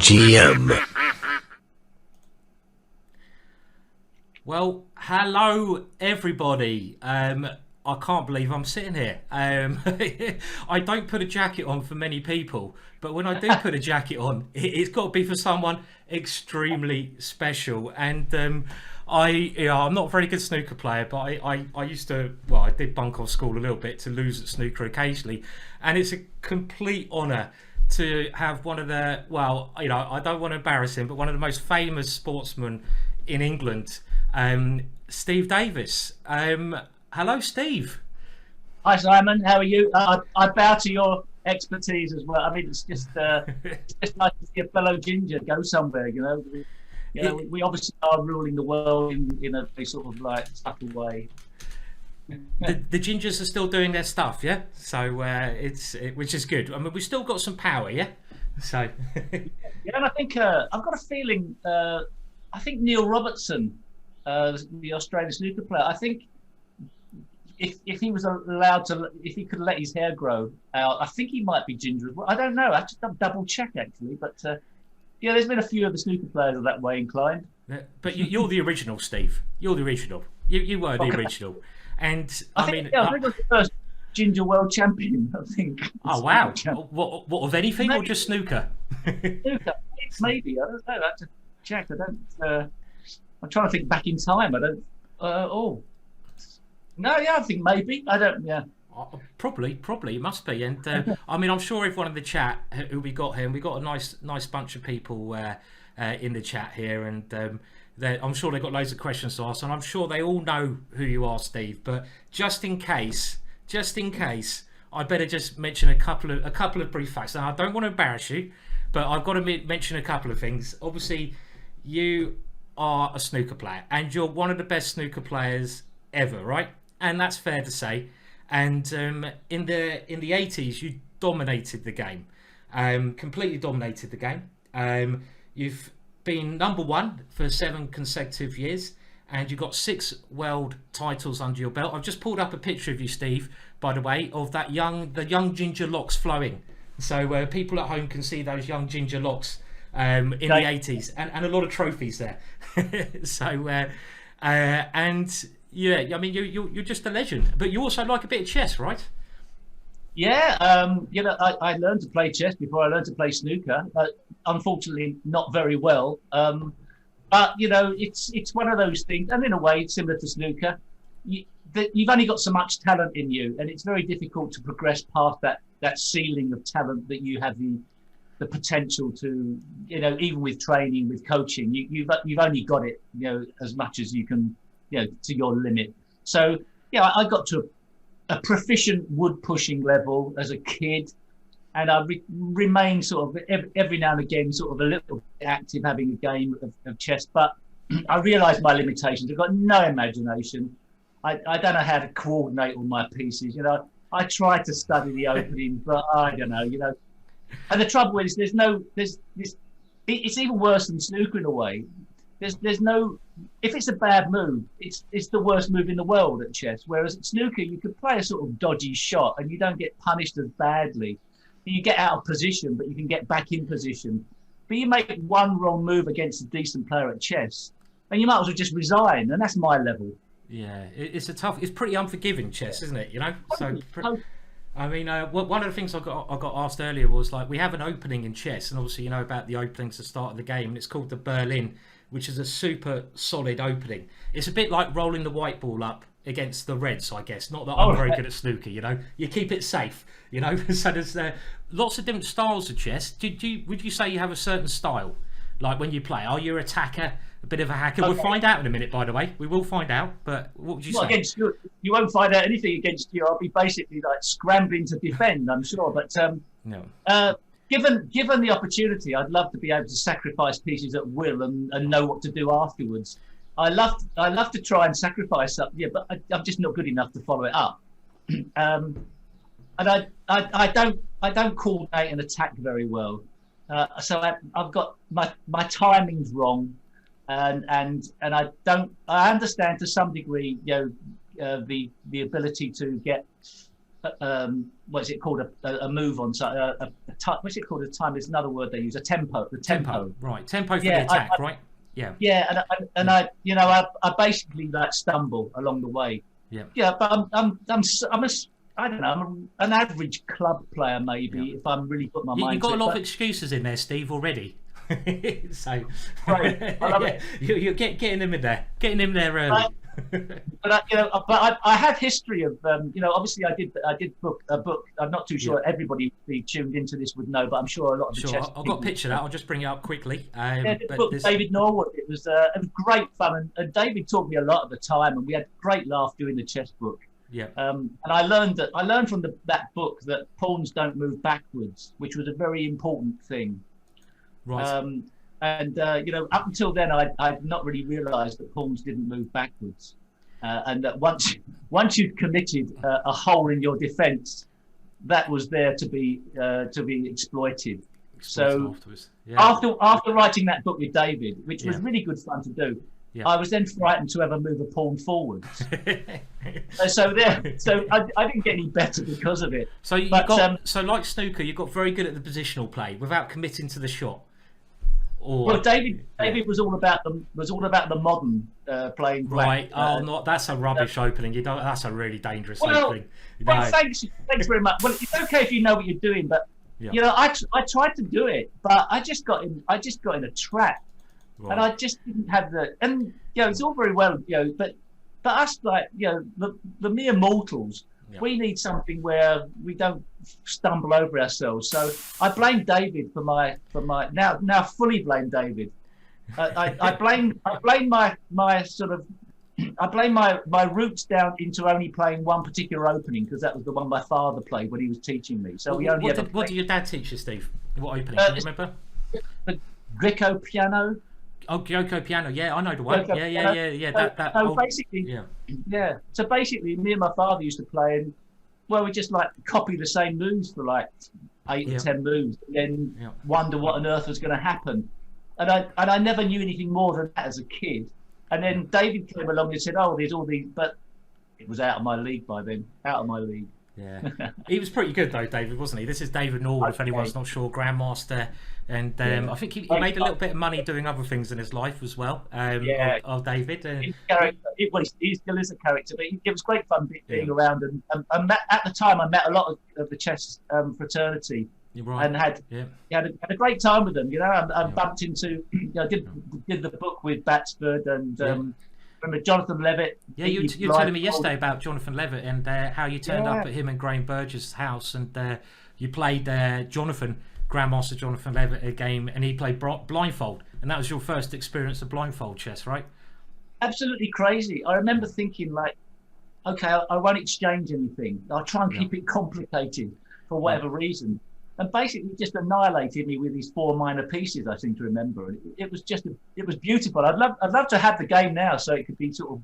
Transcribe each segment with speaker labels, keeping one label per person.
Speaker 1: GingerGM.
Speaker 2: Well, hello everybody. I can't believe I'm sitting here. I don't put a jacket on for many people, but when I do put a jacket on, it's got to be for someone extremely special. And I'm not a very good snooker player, but I used to, well, I did bunk off school a little bit to lose at snooker occasionally, and it's a complete honour to have one of the, well, I don't want to embarrass him, but one of the most famous sportsmen in England, Steve Davis. Hello, Steve.
Speaker 3: Hi, Simon. How are you? I bow to your expertise as well. I mean, it's just nice to see a fellow ginger go somewhere. We obviously are ruling the world in a sort of like subtle way.
Speaker 2: The gingers are still doing their stuff, yeah. So which is good. I mean, we've still got some power, yeah. So
Speaker 3: yeah, and I think I've got a feeling. I think Neil Robertson, the Australian snooker player, I think if he was allowed to, if he could let his hair grow out, I think he might be ginger as well. I don't know. I have to double check actually, but yeah, there's been a few of the snooker players are that way inclined.
Speaker 2: But you're the original, Steve. You're the original. You were the original. And I think
Speaker 3: I was the first ginger world champion. I think.
Speaker 2: Oh wow! What of anything, maybe. Or just snooker?
Speaker 3: Snooker, maybe. I don't know. I have to check. I don't. I'm trying to think back in time. I don't. No, yeah, I think maybe. I don't. Yeah.
Speaker 2: Probably it must be. And I mean, I'm sure everyone in the chat who we got here, and we got a nice bunch of people in the chat here, and I'm sure they've got loads of questions to ask, and I'm sure they all know who you are, Steve. But just in case, I better just mention a couple of brief facts. Now, I don't want to embarrass you, but I've got to mention a couple of things. Obviously, you are a snooker player, and you're one of the best snooker players ever, right? And that's fair to say. And in the 80s, you dominated the game, completely dominated the game. You've been number one for 7 consecutive years, and you've got 6 world titles under your belt. I've just pulled up a picture of you, Steve, by the way, of the young ginger locks flowing, so people at home can see those young ginger locks in the 80s, and a lot of trophies there. So and yeah, I mean you're just a legend, but you also like a bit of chess, right?
Speaker 3: Yeah, I learned to play chess before I learned to play snooker. Unfortunately, not very well. But it's one of those things, and in a way, it's similar to snooker. You've only got so much talent in you, and it's very difficult to progress past that ceiling of talent that you have the potential to. Even with training, with coaching, you've only got it, as much as you can, to your limit. So yeah, I got to a proficient wood pushing level as a kid, and I remain sort of every now and again sort of a little bit active, having a game of chess. But I realised my limitations. I've got no imagination. I don't know how to coordinate all my pieces. I try to study the opening, but I don't know. And the trouble is, it's even worse than snooker in a way. There's no, if it's a bad move, it's the worst move in the world at chess. Whereas at snooker, you could play a sort of dodgy shot and you don't get punished as badly. You get out of position, but you can get back in position. But you make one wrong move against a decent player at chess, and you might as well just resign. And that's my level.
Speaker 2: Yeah, it's pretty unforgiving chess, isn't it? So. I mean, one of the things I got asked earlier was, like, we have an opening in chess, and obviously you know about the openings to start of the game, and it's called the Berlin, which is a super solid opening. It's a bit like rolling the white ball up against the reds, I guess. Not that I'm very good at snooker, You keep it safe, So there's lots of different styles of chess. Would you say you have a certain style, like when you play? Are you an attacker, a bit of a hacker? Okay. We'll find out in a minute, by the way. We will find out. But what would you say?
Speaker 3: Against you won't find out anything against you. I'll be basically like scrambling to defend, I'm sure. But no. Given the opportunity, I'd love to be able to sacrifice pieces at will and know what to do afterwards. I love to try and sacrifice something, but I'm just not good enough to follow it up. And I don't coordinate an attack very well. So I've got my timing's wrong, and I understand to some degree, the ability to get What is it called? A move on what's it called? A time. There's another word they use. A tempo. The tempo.
Speaker 2: Right. Tempo for the attack. Right. Yeah.
Speaker 3: Yeah, and I I basically like stumble along the way.
Speaker 2: Yeah.
Speaker 3: Yeah, but I don't know. I'm an average club player, maybe, if I'm really put my mind.
Speaker 2: You've got
Speaker 3: to
Speaker 2: a lot
Speaker 3: it,
Speaker 2: of excuses in there, Steve, already. So
Speaker 3: right. I love it.
Speaker 2: You're getting them in there, early.
Speaker 3: But I have history of obviously I did book a book. I'm not too sure everybody who tuned into this would know, but I'm sure a lot of the chess.
Speaker 2: I've got a picture of that. I'll just bring it up quickly.
Speaker 3: Book David Norwood. It was great fun, and David taught me a lot at the time, and we had a great laugh doing the chess book.
Speaker 2: Yeah.
Speaker 3: And I learned from that book that pawns don't move backwards, which was a very important thing.
Speaker 2: Right.
Speaker 3: Up until then, I'd not really realised that pawns didn't move backwards, and that once you'd committed a hole in your defence, that was there to be exploited. So after writing that book with David, which was really good fun to do, I was then frightened to ever move a pawn forwards. so I didn't get any better because of it.
Speaker 2: So like snooker, you got very good at the positional play without committing to the shot.
Speaker 3: Well, David was all about the modern playing.
Speaker 2: Right. That's a rubbish opening. That's a really dangerous opening.
Speaker 3: Well, thanks very much. Well, it's okay if you know what you're doing, but I tried to do it, but I just got in a trap. Right. And I just didn't have it's all very well, but us, like, the mere mortals, we need something where we don't stumble over ourselves. So I blame David for my now fully blame David. I blame my roots down into only playing one particular opening, because that was the one my father played when he was teaching me. So
Speaker 2: what did your dad teach you, Steve? What opening? Can you remember?
Speaker 3: The Greco piano.
Speaker 2: Oh, Gyoko piano, yeah, I know the one. Yeah.
Speaker 3: So basically, me and my father used to play, and we just like copy the same moves for like 8 or 10 moves, and then wonder what on earth was going to happen. And I never knew anything more than that as a kid. And then David came along and said, "Oh, there's all these," but it was out of my league by then. Out of my league.
Speaker 2: Yeah, he was pretty good though, David, wasn't he? This is David Norwood, if anyone's not sure, Grandmaster, and I think he made a little bit of money doing other things in his life as well. Of David.
Speaker 3: His character, he still is a character, but it was great fun being around. And at the time, I met a lot of the chess fraternity, and had a great time with them. I bumped into, did the book with Batsford and. Remember Jonathan Levitt?
Speaker 2: Yeah, you were telling me yesterday about Jonathan Levitt and how you turned up at him and Graham Burgess' house, and you played Grandmaster Jonathan Levitt a game, and he played blindfold, and that was your first experience of blindfold chess, right?
Speaker 3: Absolutely crazy. I remember thinking, like, okay, I won't exchange anything. I'll try and keep it complicated for whatever reason. And basically just annihilated me with these 4 minor pieces, I seem to remember. And it was beautiful. I'd love to have the game now so it could be sort of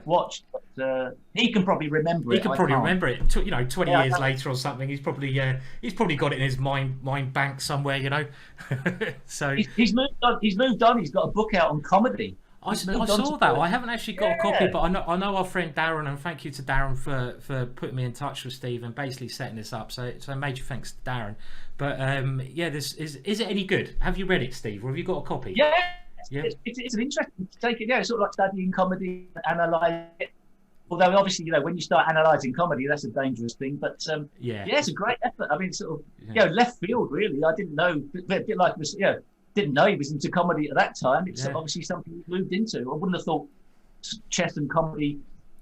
Speaker 3: watched. But he can probably remember it.
Speaker 2: He can probably remember it. 20 years later or something. He's probably got it in his mind bank somewhere. So
Speaker 3: he's moved on. He's got a book out on comedy.
Speaker 2: I saw that. I haven't actually got a copy, but I know our friend Darren, and thank you to Darren for putting me in touch with Steve and basically setting this up. So major thanks to Darren. But this is it any good? Have you read it, Steve, or have you got a copy?
Speaker 3: Yeah. It's an interesting take. It's sort of like studying comedy, analyze it. Although obviously, when you start analysing comedy, that's a dangerous thing. But it's a great effort. I mean, sort of left field really. I didn't know, a bit like this, didn't know he was into comedy at that time. It's obviously something he moved into. I wouldn't have thought chess and comedy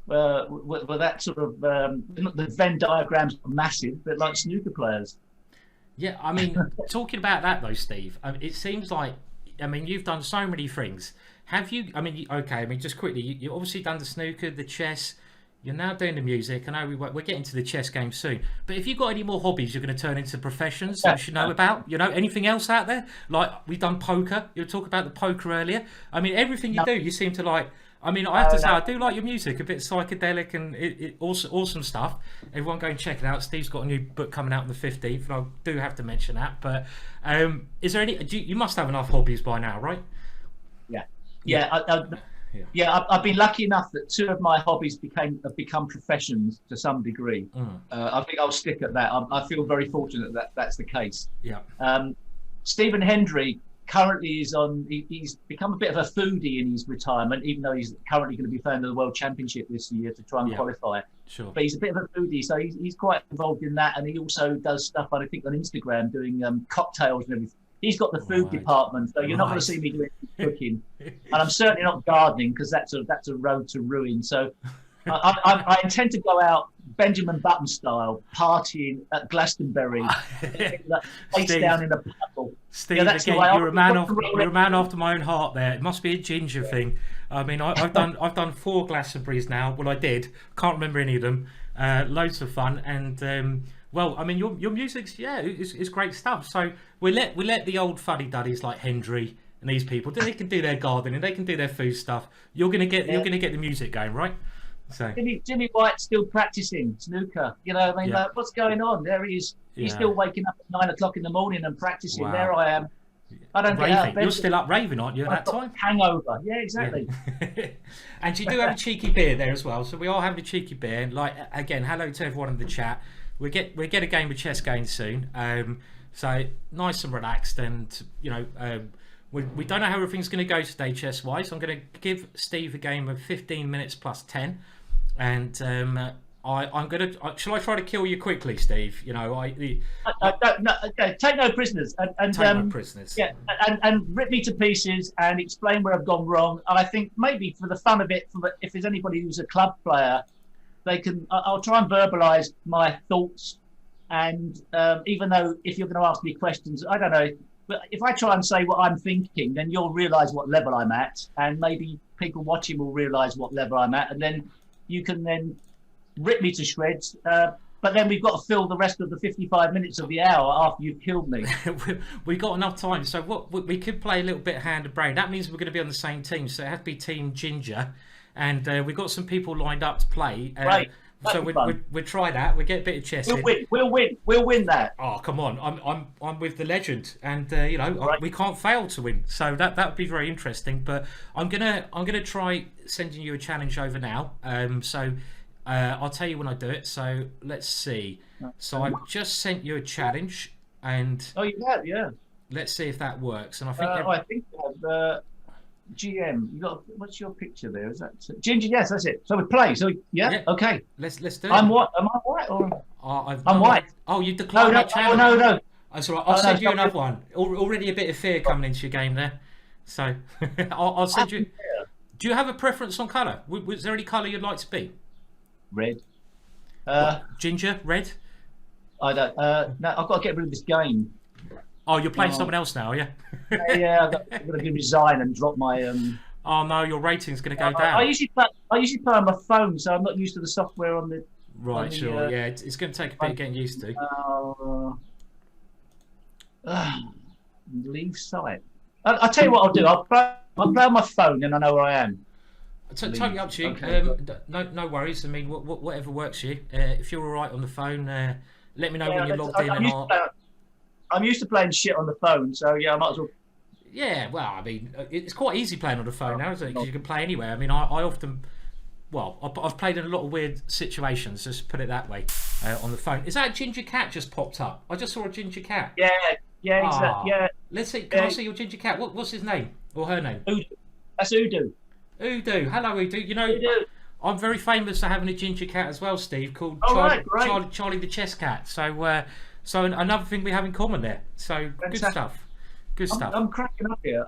Speaker 3: were that sort of the Venn diagrams are massive, but like snooker players.
Speaker 2: Yeah, I mean, talking about that though, Steve, it seems like, you've done so many things. Have you? Just quickly, you obviously done the snooker, the chess. You're now doing the music. I know we're getting to the chess game soon. But if you've got any more hobbies you're going to turn into professions that you should know about, anything else out there? Like, we've done poker. You were talking about the poker earlier. Everything you do, you seem to like. I have to say, I do like your music. A bit psychedelic and awesome stuff. Everyone go and check it out. Steve's got a new book coming out on the 15th, and I do have to mention that. But is there any... you must have enough hobbies by now, right?
Speaker 3: Yeah. Yeah, I've been lucky enough that 2 of my hobbies have become professions to some degree. I think I'll stick at that. I feel very fortunate that that's the case.
Speaker 2: Yeah.
Speaker 3: Stephen Hendry currently he's become a bit of a foodie in his retirement, even though he's currently going to be playing the World Championship this year to try and qualify.
Speaker 2: Sure.
Speaker 3: But he's a bit of a foodie, so he's quite involved in that, and he also does stuff, I think, on Instagram, doing cocktails and everything. He's got the food department, so you're not going to see me doing cooking, and I'm certainly not gardening because that's a road to ruin. So I intend to go out Benjamin Button style, partying at Glastonbury, face down in a puddle.
Speaker 2: Steve, again, you're a man after my own heart. There, it must be a ginger thing. I mean, I've done 4 Glastonburys now. Well, I did. Can't remember any of them. Loads of fun, and well, I mean, your music's it's great stuff. So we let the old fuddy duddies like Hendry and these people, they can do their gardening, they can do their food stuff. You're gonna get the music going, right? So
Speaker 3: Jimmy White's still practicing snooker. You know, I mean, like, what's going on? There he is. He's still waking up at 9 o'clock in the morning and practicing. Wow. There I am. I don't get out of bed.
Speaker 2: You're still up raving, aren't you, at that time?
Speaker 3: Hangover. Yeah, exactly.
Speaker 2: Yeah. And you do have a cheeky beer there as well. So we are having a cheeky beer. And like, again, hello to everyone in the chat. We get a game of chess going soon. So nice and relaxed, and you know, we don't know how everything's going to go today chess wise. I'm going to give Steve a game of 15 minutes plus 10, and I'm going to. Shall I try to kill you quickly, Steve? You know,
Speaker 3: take no prisoners, and
Speaker 2: take no prisoners.
Speaker 3: Yeah, and rip me to pieces and explain where I've gone wrong. And I think maybe for the fun of it, if there's anybody who's a club player, I'll try and verbalise my thoughts. And even though if you're going to ask me questions, I don't know, but if I try and say what I'm thinking, then you'll realise what level I'm at, and maybe people watching will realise what level I'm at, and then you can then rip me to shreds. But then we've got to fill the rest of the 55 minutes of the hour after you've killed me.
Speaker 2: We've got enough time. So we could play a little bit of hand and brain. That means we're going to be on the same team. So it has to be Team Ginger. And we've got some people lined up to play.
Speaker 3: Right.
Speaker 2: So we'll try that. We'll get a bit of chess in.
Speaker 3: We'll win that.
Speaker 2: Oh, come on. I'm with the legend. And, you know, we can't fail to win. So that would be very interesting. But I'm gonna try sending you a challenge over now. So I'll tell you when I do it. So let's see. So I've just sent you a challenge. And
Speaker 3: oh, you have, yeah.
Speaker 2: Let's see if that works. And I think
Speaker 3: I think you have GM. You got what's your picture there? Is that Ginger? Yes, that's it. So we play. So yeah. Okay.
Speaker 2: Let's do it.
Speaker 3: I'm white. Am I white or?
Speaker 2: I'm
Speaker 3: white.
Speaker 2: Oh, you declined that challenge.
Speaker 3: No.
Speaker 2: That's all right. I'll send you another one. Already a bit of fear coming into your game there. So I'll send you. Do you have a preference on colour? Was there any colour you'd like to be?
Speaker 3: Red.
Speaker 2: Ginger, red.
Speaker 3: I don't. No, I've got to get rid of this game.
Speaker 2: Oh, you're playing someone else now, are you?
Speaker 3: Yeah, I've got to resign and drop my.
Speaker 2: Oh no, your rating's going to go down.
Speaker 3: I usually play on my phone, so I'm not used to the software on the.
Speaker 2: Right, sure. Yeah, it's going to take a bit of getting used to.
Speaker 3: Leave site. I'll tell you what I'll do. I'll play on my phone, and I know where I am.
Speaker 2: Totally up to you.
Speaker 3: Okay,
Speaker 2: no worries. I mean, whatever works for you. If you're all right on the phone, let me know when you're logged in.
Speaker 3: I'm used to playing shit on the phone, so yeah, I might as well.
Speaker 2: Yeah, well, I mean, it's quite easy playing on the phone now, isn't it? Because you can play anywhere. I mean, I often, well, I've played in a lot of weird situations. Just put it that way, on the phone. Is that a ginger cat just popped up? I just saw a ginger cat.
Speaker 3: Yeah, exactly. Yeah.
Speaker 2: Let's see. Can I see your ginger cat? What's his name or her name?
Speaker 3: Udo. That's Udo.
Speaker 2: Udo. Hello, Udo. You know,
Speaker 3: Udo.
Speaker 2: I'm very famous for having a ginger cat as well, Steve, called Charlie the Chess Cat. So another thing we have in common there. So good stuff. Good stuff.
Speaker 3: I'm cracking up here.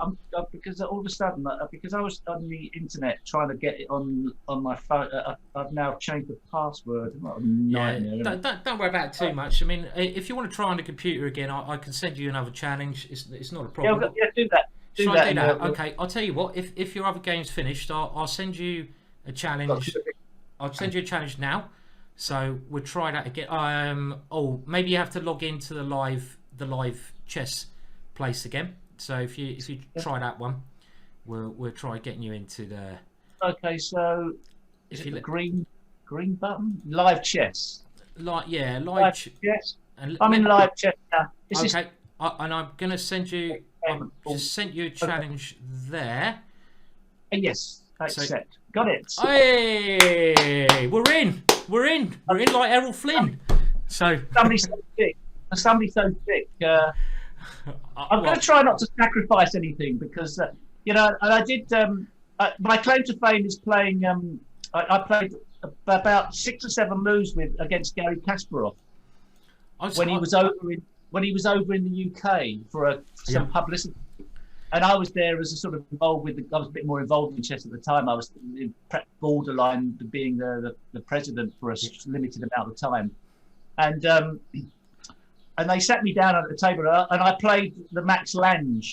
Speaker 3: Because all of a sudden, because I was on the internet trying to get it on my phone, I've now changed the password.
Speaker 2: Don't worry about it too much. I mean, if you want to try on the computer again, I can send you another challenge. It's not a problem.
Speaker 3: Yeah, do that.
Speaker 2: Shall I do that? Okay, I'll tell you what. If your other game's finished, I'll send you a challenge. I'll send you a challenge now. So we'll try that again. Oh, maybe you have to log into the live chess place again. So if you try that one, we'll try getting you into the.
Speaker 3: Okay, so is it the green button? Live chess.
Speaker 2: Live
Speaker 3: chess. I'm in live chess now.
Speaker 2: Okay, and I'm gonna send you. I've just sent you a challenge there.
Speaker 3: Yes. Accept. Got it.
Speaker 2: Hey, we're in like Errol Flynn. So
Speaker 3: Somebody's so sick. I'm going to try not to sacrifice anything because, and I did. My claim to fame is playing. I played about 6 or 7 moves against Gary Kasparov when he was over in the UK for some publicity. And I was there as a sort of involved with. I was a bit more involved in chess at the time. I was borderline being the president for a limited amount of time, and they sat me down at the table, and I played the Max Lang.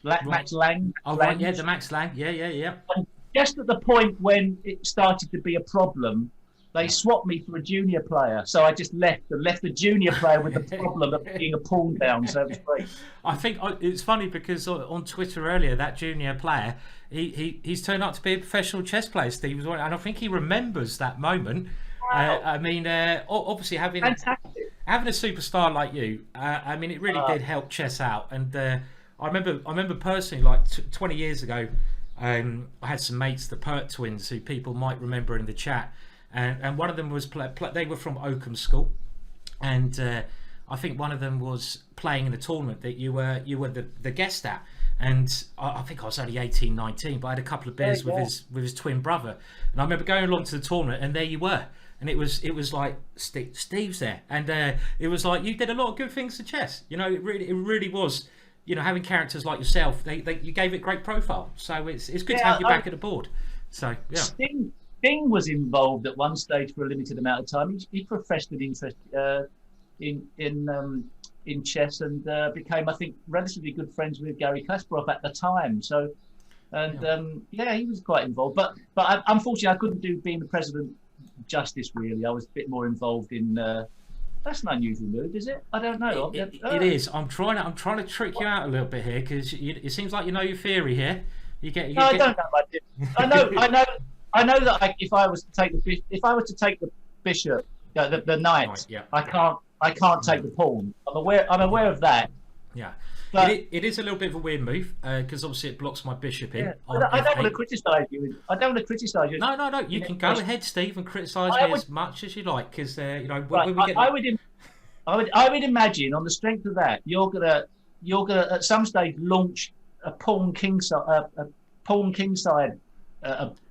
Speaker 3: Max Lang.
Speaker 2: Oh, right, yeah, the Max Lang. Yeah.
Speaker 3: And just at the point when it started to be a problem, they swapped me for a junior player. So I just left the junior player with the problem of being a pawn down. So it was great.
Speaker 2: I think it's funny because on Twitter earlier, that junior player, he's turned out to be a professional chess player, Steve, and I think he remembers that moment. Wow. Obviously having a superstar like you, it really did help chess out. And I remember personally, like 20 years ago, I had some mates, the Pert twins, who people might remember in the chat. And one of them was they were from Oakham School, and I think one of them was playing in a tournament that you were the guest at, and I think I was only 18, 19, but I had a couple of beers with his twin brother, and I remember going along to the tournament, and there you were, and it was like Steve's there, and it was like you did a lot of good things to chess, it really was, having characters like yourself, you gave it great profile, so it's good to have you back at the board, so yeah.
Speaker 3: Djing was involved at one stage for a limited amount of time. He professed an interest in chess and became, I think, relatively good friends with Gary Kasparov at the time. So, he was quite involved. But unfortunately, I couldn't do being the president justice. Really, I was a bit more involved in. That's an unusual move, is it? I don't know.
Speaker 2: It is. I'm trying to trick you out a little bit here because it seems like you know your theory here. I don't
Speaker 3: know. I know that if I was to take the bishop, the knight, I can't take the pawn. I'm aware of that.
Speaker 2: Yeah, but it is a little bit of a weird move because obviously it blocks my bishop in.
Speaker 3: I don't want to criticise you.
Speaker 2: No. You can go ahead, Steve, and criticise me as much as you like because
Speaker 3: I would imagine on the strength of that you're gonna at some stage launch a pawn kingside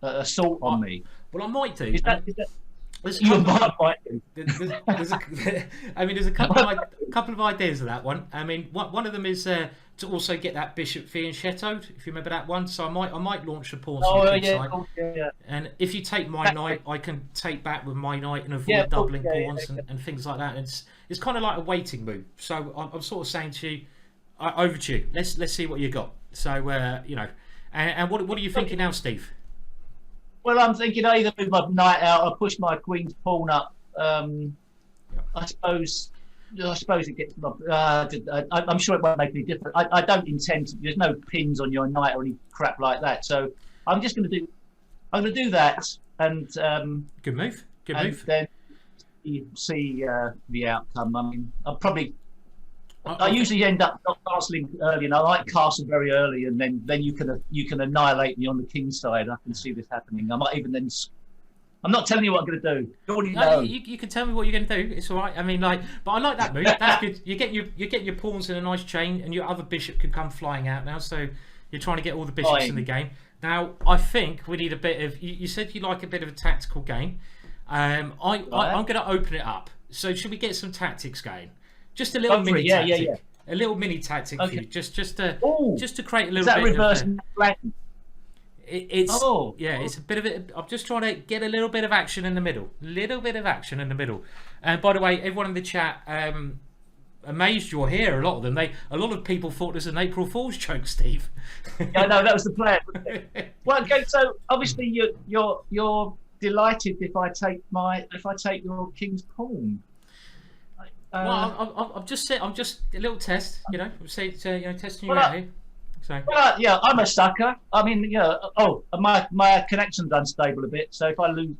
Speaker 3: assault on me.
Speaker 2: Well, I might do.
Speaker 3: Is that
Speaker 2: you might do. There's a couple of ideas of that one. One of them is to also get that bishop fianchettoed, if you remember that one. So I might launch a pawn.
Speaker 3: Yeah.
Speaker 2: And if you take my knight, I can take back with my knight and avoid doubling pawns and things like that. And it's kind of like a waiting move. So I'm sort of saying to you, over to you. Let's see what you got. So and what are you thinking now, Steve?
Speaker 3: Well, I'm thinking I either move my knight out or push my queen's pawn up. I suppose it gets. I'm sure it won't make any difference. I don't intend to. There's no pins on your knight or any crap like that. So I'm just going to do. I'm going to do that and.
Speaker 2: Good move.
Speaker 3: Then you see the outcome. I usually end up not castling early, and I like castle very early, and then you can annihilate me on the king side. I can see this happening. I might even then. I'm not telling you what I'm going to do. You already know.
Speaker 2: You can tell me what you're going to do. It's all right. But I like that move. That's good. You get your pawns in a nice chain, and your other bishop can come flying out now. So you're trying to get all the bishops in the game. Now I think we need a bit of. You said you like a bit of a tactical game. I'm going to open it up. So should we get some tactics going? Just a little mini tactic. Yeah. A little mini tactic for you. Just to create a little bit. Is that reverse flank? It's a bit of it. I'm just trying to get a little bit of action in the middle. And by the way, everyone in the chat, amazed you're here. A lot of people thought it was an April Fool's joke, Steve.
Speaker 3: Yeah, no, that was the plan. Well, okay, so obviously you're delighted if I take your king's pawn.
Speaker 2: I'm just a little test, testing you out here. So.
Speaker 3: Well, I'm a sucker. My connection's unstable a bit, so if I lose,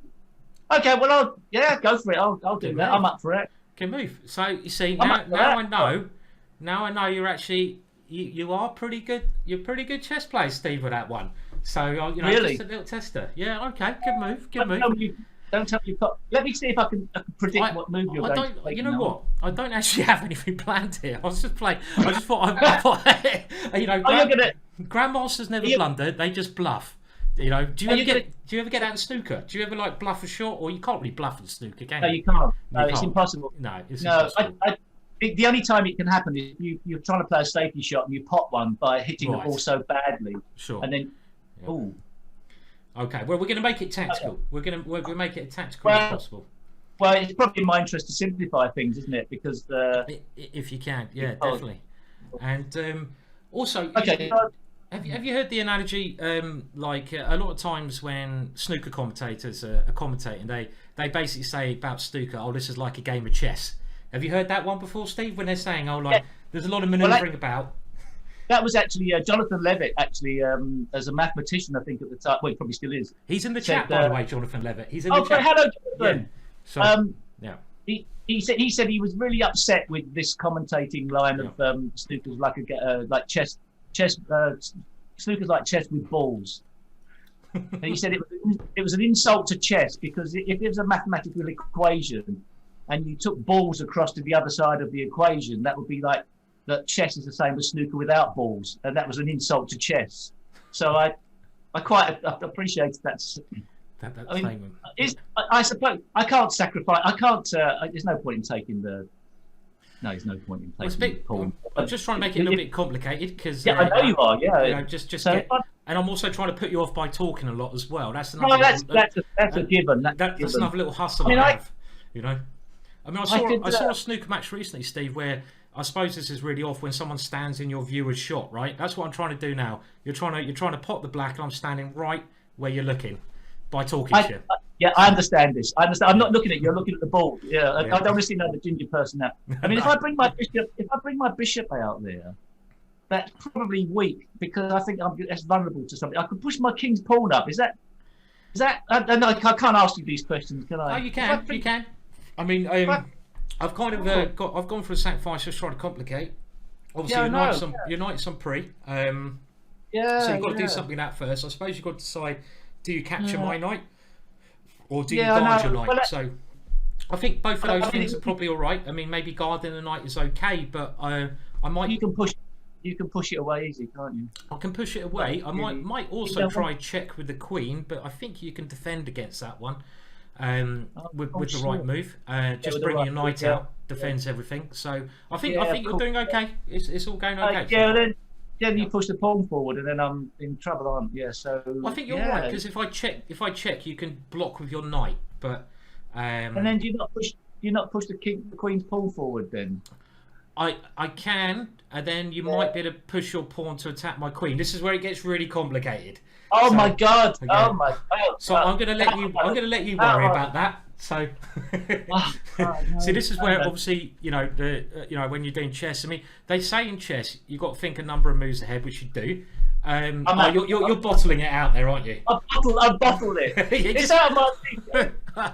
Speaker 3: okay, well, go for it. I'll do that. I'm up for it.
Speaker 2: Can move. So you see, now I know you're actually you are pretty good. You're a pretty good chess player, Steve, with that one. So
Speaker 3: Really?
Speaker 2: just a little tester. Yeah, okay, good move, good
Speaker 3: Don't
Speaker 2: move.
Speaker 3: tell me, don't tell me you've got. Let me see if I can predict what move you're
Speaker 2: I
Speaker 3: going to
Speaker 2: don't.
Speaker 3: take.
Speaker 2: You know
Speaker 3: now.
Speaker 2: what? I don't actually have anything planned here. I was just playing. I just thought. I thought
Speaker 3: Oh, you're gonna.
Speaker 2: grandmasters never
Speaker 3: you-
Speaker 2: blunder. They just bluff. Do you
Speaker 3: Are
Speaker 2: ever
Speaker 3: you
Speaker 2: get?
Speaker 3: gonna-
Speaker 2: Do you ever get out in snooker? Do you ever like bluff a shot, or you can't really bluff in snooker, can
Speaker 3: No,
Speaker 2: you?
Speaker 3: you can't. No,
Speaker 2: You
Speaker 3: it's
Speaker 2: can't.
Speaker 3: impossible.
Speaker 2: No, it's
Speaker 3: No,
Speaker 2: impossible.
Speaker 3: the only time it can happen is you're trying to play a safety shot and you pop one by hitting
Speaker 2: Right.
Speaker 3: the ball so badly,
Speaker 2: Sure.
Speaker 3: and then,
Speaker 2: Yeah.
Speaker 3: oh,
Speaker 2: Okay. Well, we're going to make it tactical.
Speaker 3: Okay.
Speaker 2: We're going to make it as tactical as possible.
Speaker 3: well, it's probably in my interest to simplify things, isn't it? Because
Speaker 2: If you can, yeah,
Speaker 3: Oh.
Speaker 2: definitely. And also,
Speaker 3: okay,
Speaker 2: have you heard the analogy? Like a lot of times when snooker commentators are commentating, they basically say about snooker, "Oh, this is like a game of chess." Have you heard that one before, Steve? When they're saying, "Oh, like there's a lot of manoeuvring about."
Speaker 3: that was actually Jonathan Levitt, actually, as a mathematician, I think at the time. Well, he probably still is.
Speaker 2: He's in the
Speaker 3: Said,
Speaker 2: chat, by the way, Jonathan Levitt. He's in the
Speaker 3: Oh,
Speaker 2: chat.
Speaker 3: hello,
Speaker 2: Yeah.
Speaker 3: Jonathan.
Speaker 2: So, yeah.
Speaker 3: He said he was really upset with this commentating line of snooker's like chess snooker's like chess with balls. And he said it was an insult to chess because if it was a mathematical equation and you took balls across to the other side of the equation, that would be like that chess is the same as snooker without balls, and that was an insult to chess. So I quite appreciated that. I mean, I suppose I can't sacrifice. I can't. There's no point in taking the. No, there's no point in taking the call.
Speaker 2: I'm just trying to make it a little bit complicated because
Speaker 3: I know you are. Yeah.
Speaker 2: Just
Speaker 3: So
Speaker 2: get, and I'm also trying to put you off by talking a lot as well. That's
Speaker 3: no,
Speaker 2: another.
Speaker 3: that's a given.
Speaker 2: That's another little hustle I have. I mean, I saw a snooker match recently, Steve, where I suppose this is really off when someone stands in your viewer's shot, right? That's what I'm trying to do now. You're trying to pot the black, and I'm standing right where you're looking by talking to you.
Speaker 3: Yeah, I understand this. I understand. I'm not looking at you. I'm looking at the ball. Yeah, I don't honestly know the ginger person now. I mean, if I bring my bishop out there, that's probably weak because I think that's vulnerable to something. I could push my king's pawn up. Is that? I can't ask you these questions, can I?
Speaker 2: Oh, you can. You can. I mean, I've kind of I've gone for a sacrifice, just trying to complicate. Obviously, you knight some pre. So you've got to do something like that first. I suppose you've got to decide: do you capture my knight, or do you guard your knight? So I think both of those things are probably all right. I mean, maybe guarding the knight is okay, but I might.
Speaker 3: You can push it away easy, can't you?
Speaker 2: I can push it away. I might also try check with the queen, but I think you can defend against that one. With the right move, just bringing your knight out defends everything. So I think you're doing okay. It's all going okay.
Speaker 3: Then you push the pawn forward, and then I'm in trouble, aren't you? Yeah. So
Speaker 2: I think you're right because if I check, you can block with your knight, but
Speaker 3: and then do you not push the queen's pawn forward then?
Speaker 2: I can, and then you might be able to push your pawn to attack my queen. This is where it gets really complicated.
Speaker 3: Oh my god!
Speaker 2: Okay.
Speaker 3: Oh my god!
Speaker 2: So I'm going to let you worry about that. So see, this is where obviously when you're doing chess. I mean, they say in chess you've got to think a number of moves ahead, which you do. You're bottling it out there, aren't you?
Speaker 3: I've bottled it. It's out of my.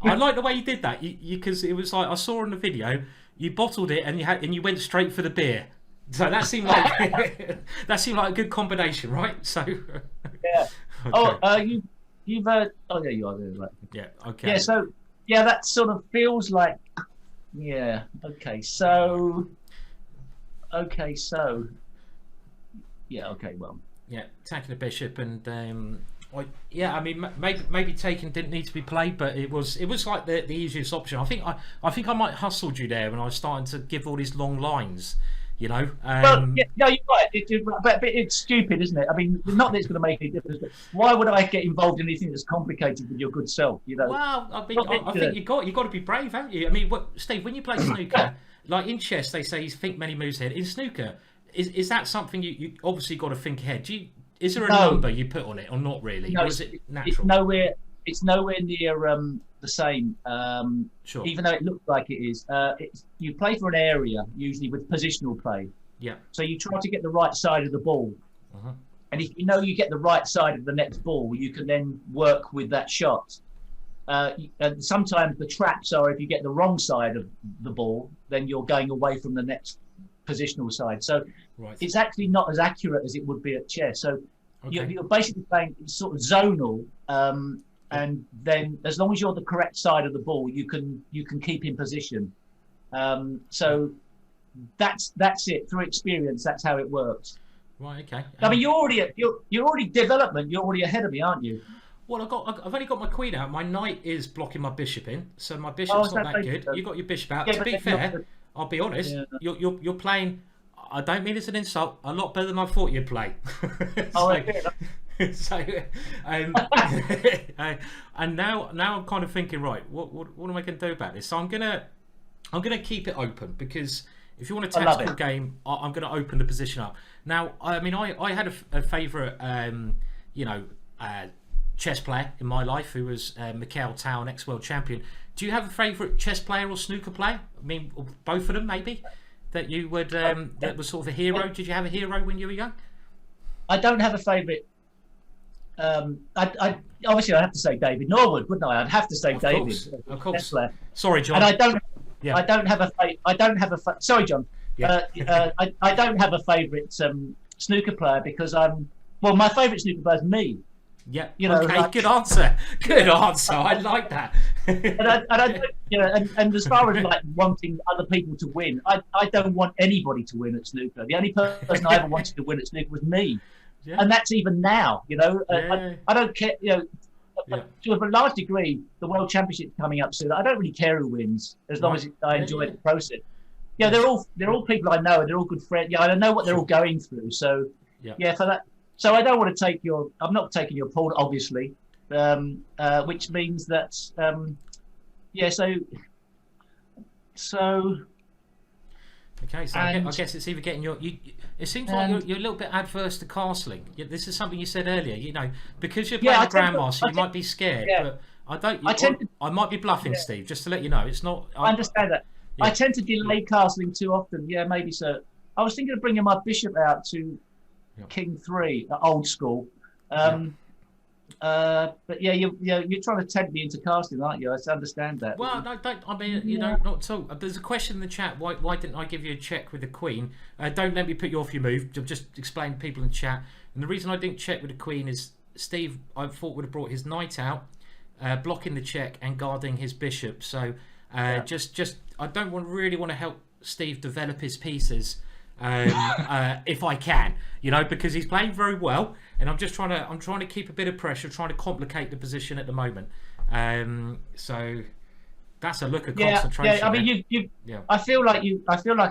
Speaker 2: I like the way you did that. Because it was like I saw in the video, you bottled it and you went straight for the beer. So that seemed like a good combination, right? So
Speaker 3: yeah. Okay. You've oh yeah, you are there, right?
Speaker 2: Yeah. Okay.
Speaker 3: Yeah. So yeah, that sort of feels like yeah. Okay. So yeah. Okay. Well.
Speaker 2: Yeah, attacking the bishop and I mean maybe taken didn't need to be played, but it was like the easiest option. I think I might hustled you there when I was starting to give all these long lines. Well, yeah, no, you're right.
Speaker 3: But it's stupid, isn't it? I mean, not that it's going to make any difference. But why would I get involved in anything that's complicated with your good self?
Speaker 2: Well, I think you got to be brave, haven't you? I mean, Steve, when you play snooker, like in chess, they say you think many moves ahead. In snooker, is that something you obviously got to think ahead? Is there a number you put on it, or not really?
Speaker 3: No,
Speaker 2: or is it natural?
Speaker 3: It's nowhere near the same.
Speaker 2: Sure.
Speaker 3: Even though it looks like it is. You play for an area usually with positional play.
Speaker 2: Yeah.
Speaker 3: So you try to get the right side of the ball, and if you know you get the right side of the next ball, you can then work with that shot. And sometimes the traps are if you get the wrong side of the ball, then you're going away from the next positional side. So
Speaker 2: Right.
Speaker 3: it's actually not as accurate as it would be at chess. So
Speaker 2: Okay.
Speaker 3: you're basically playing sort of zonal, and then as long as you're the correct side of the ball, you can keep in position. So that's it. Through experience, that's how it works.
Speaker 2: Right. Okay.
Speaker 3: I mean, you're already development. You're already ahead of me, aren't you?
Speaker 2: Well, I've only got my queen out. My knight is blocking my bishop in, so my bishop's
Speaker 3: Oh,
Speaker 2: not that good. You got your bishop out.
Speaker 3: Yeah,
Speaker 2: To
Speaker 3: but
Speaker 2: be
Speaker 3: then
Speaker 2: fair, I'll be honest.
Speaker 3: Yeah.
Speaker 2: You're playing. I don't mean it's an insult. A lot better than I thought you'd play.
Speaker 3: Oh,
Speaker 2: So,
Speaker 3: okay.
Speaker 2: so, and now I'm kind of thinking, right, what am I going to do about this? So I'm gonna keep it open, because if you want a
Speaker 3: I love
Speaker 2: tactical
Speaker 3: it.
Speaker 2: game, I'm going to open the position up. Now, I mean, I had a favourite, chess player in my life who was Mikhail Tao, an ex-world champion. Do you have a favourite chess player or snooker player? I mean, both of them maybe, that you would that was sort of a hero. Did you have a hero when you were young?
Speaker 3: I don't have a favourite. I obviously I have to say David Norwood, wouldn't I? I'd have to say
Speaker 2: Of
Speaker 3: David.
Speaker 2: course, of course.
Speaker 3: Chess player.
Speaker 2: Sorry, John.
Speaker 3: And I don't.
Speaker 2: Yeah.
Speaker 3: I don't have a. Sorry, John.
Speaker 2: Yeah.
Speaker 3: I don't have a favourite snooker player, because my favourite snooker player is me.
Speaker 2: Yeah.
Speaker 3: You know,
Speaker 2: okay.
Speaker 3: like-
Speaker 2: Good answer. Good answer. I like that.
Speaker 3: And as far as like wanting other people to win, I don't want anybody to win at snooker. The only person I ever wanted to win at snooker was me,
Speaker 2: Yeah.
Speaker 3: and that's even now.
Speaker 2: Yeah.
Speaker 3: I don't care.
Speaker 2: Yeah.
Speaker 3: To a large degree, the World Championship's coming up soon. I don't really care who wins, as long as I enjoy the process. Yeah, they're all people I know, and they're all good friends. Yeah, I know what they're all going through. So for that. So I don't want to take your. I'm not taking your pawn, obviously, which means that. So.
Speaker 2: Okay, so I guess it's either getting it seems like you're a little bit adverse to castling. This is something you said earlier. Because you're playing the Grandmaster, you might be scared.
Speaker 3: Yeah.
Speaker 2: But I might be bluffing, Steve. Just to let you know, it's not.
Speaker 3: I understand that.
Speaker 2: Yeah.
Speaker 3: I tend to delay castling too often. Yeah, maybe so. I was thinking of bringing my bishop out to King 3, old school. But you're trying to tempt me into casting, aren't you? I understand that.
Speaker 2: Well, no, don't. I mean, not at all. There's a question in the chat. Why didn't I give you a check with the Queen? Don't let me put you off your move. Just explain to people in the chat. And the reason I didn't check with the Queen is Steve, I thought, would have brought his knight out, blocking the check and guarding his bishop. So just I don't really want to help Steve develop his pieces. If I can, because he's playing very well, and I'm trying to keep a bit of pressure, trying to complicate the position at the moment. So that's a look of concentration.
Speaker 3: Yeah. I mean, I feel like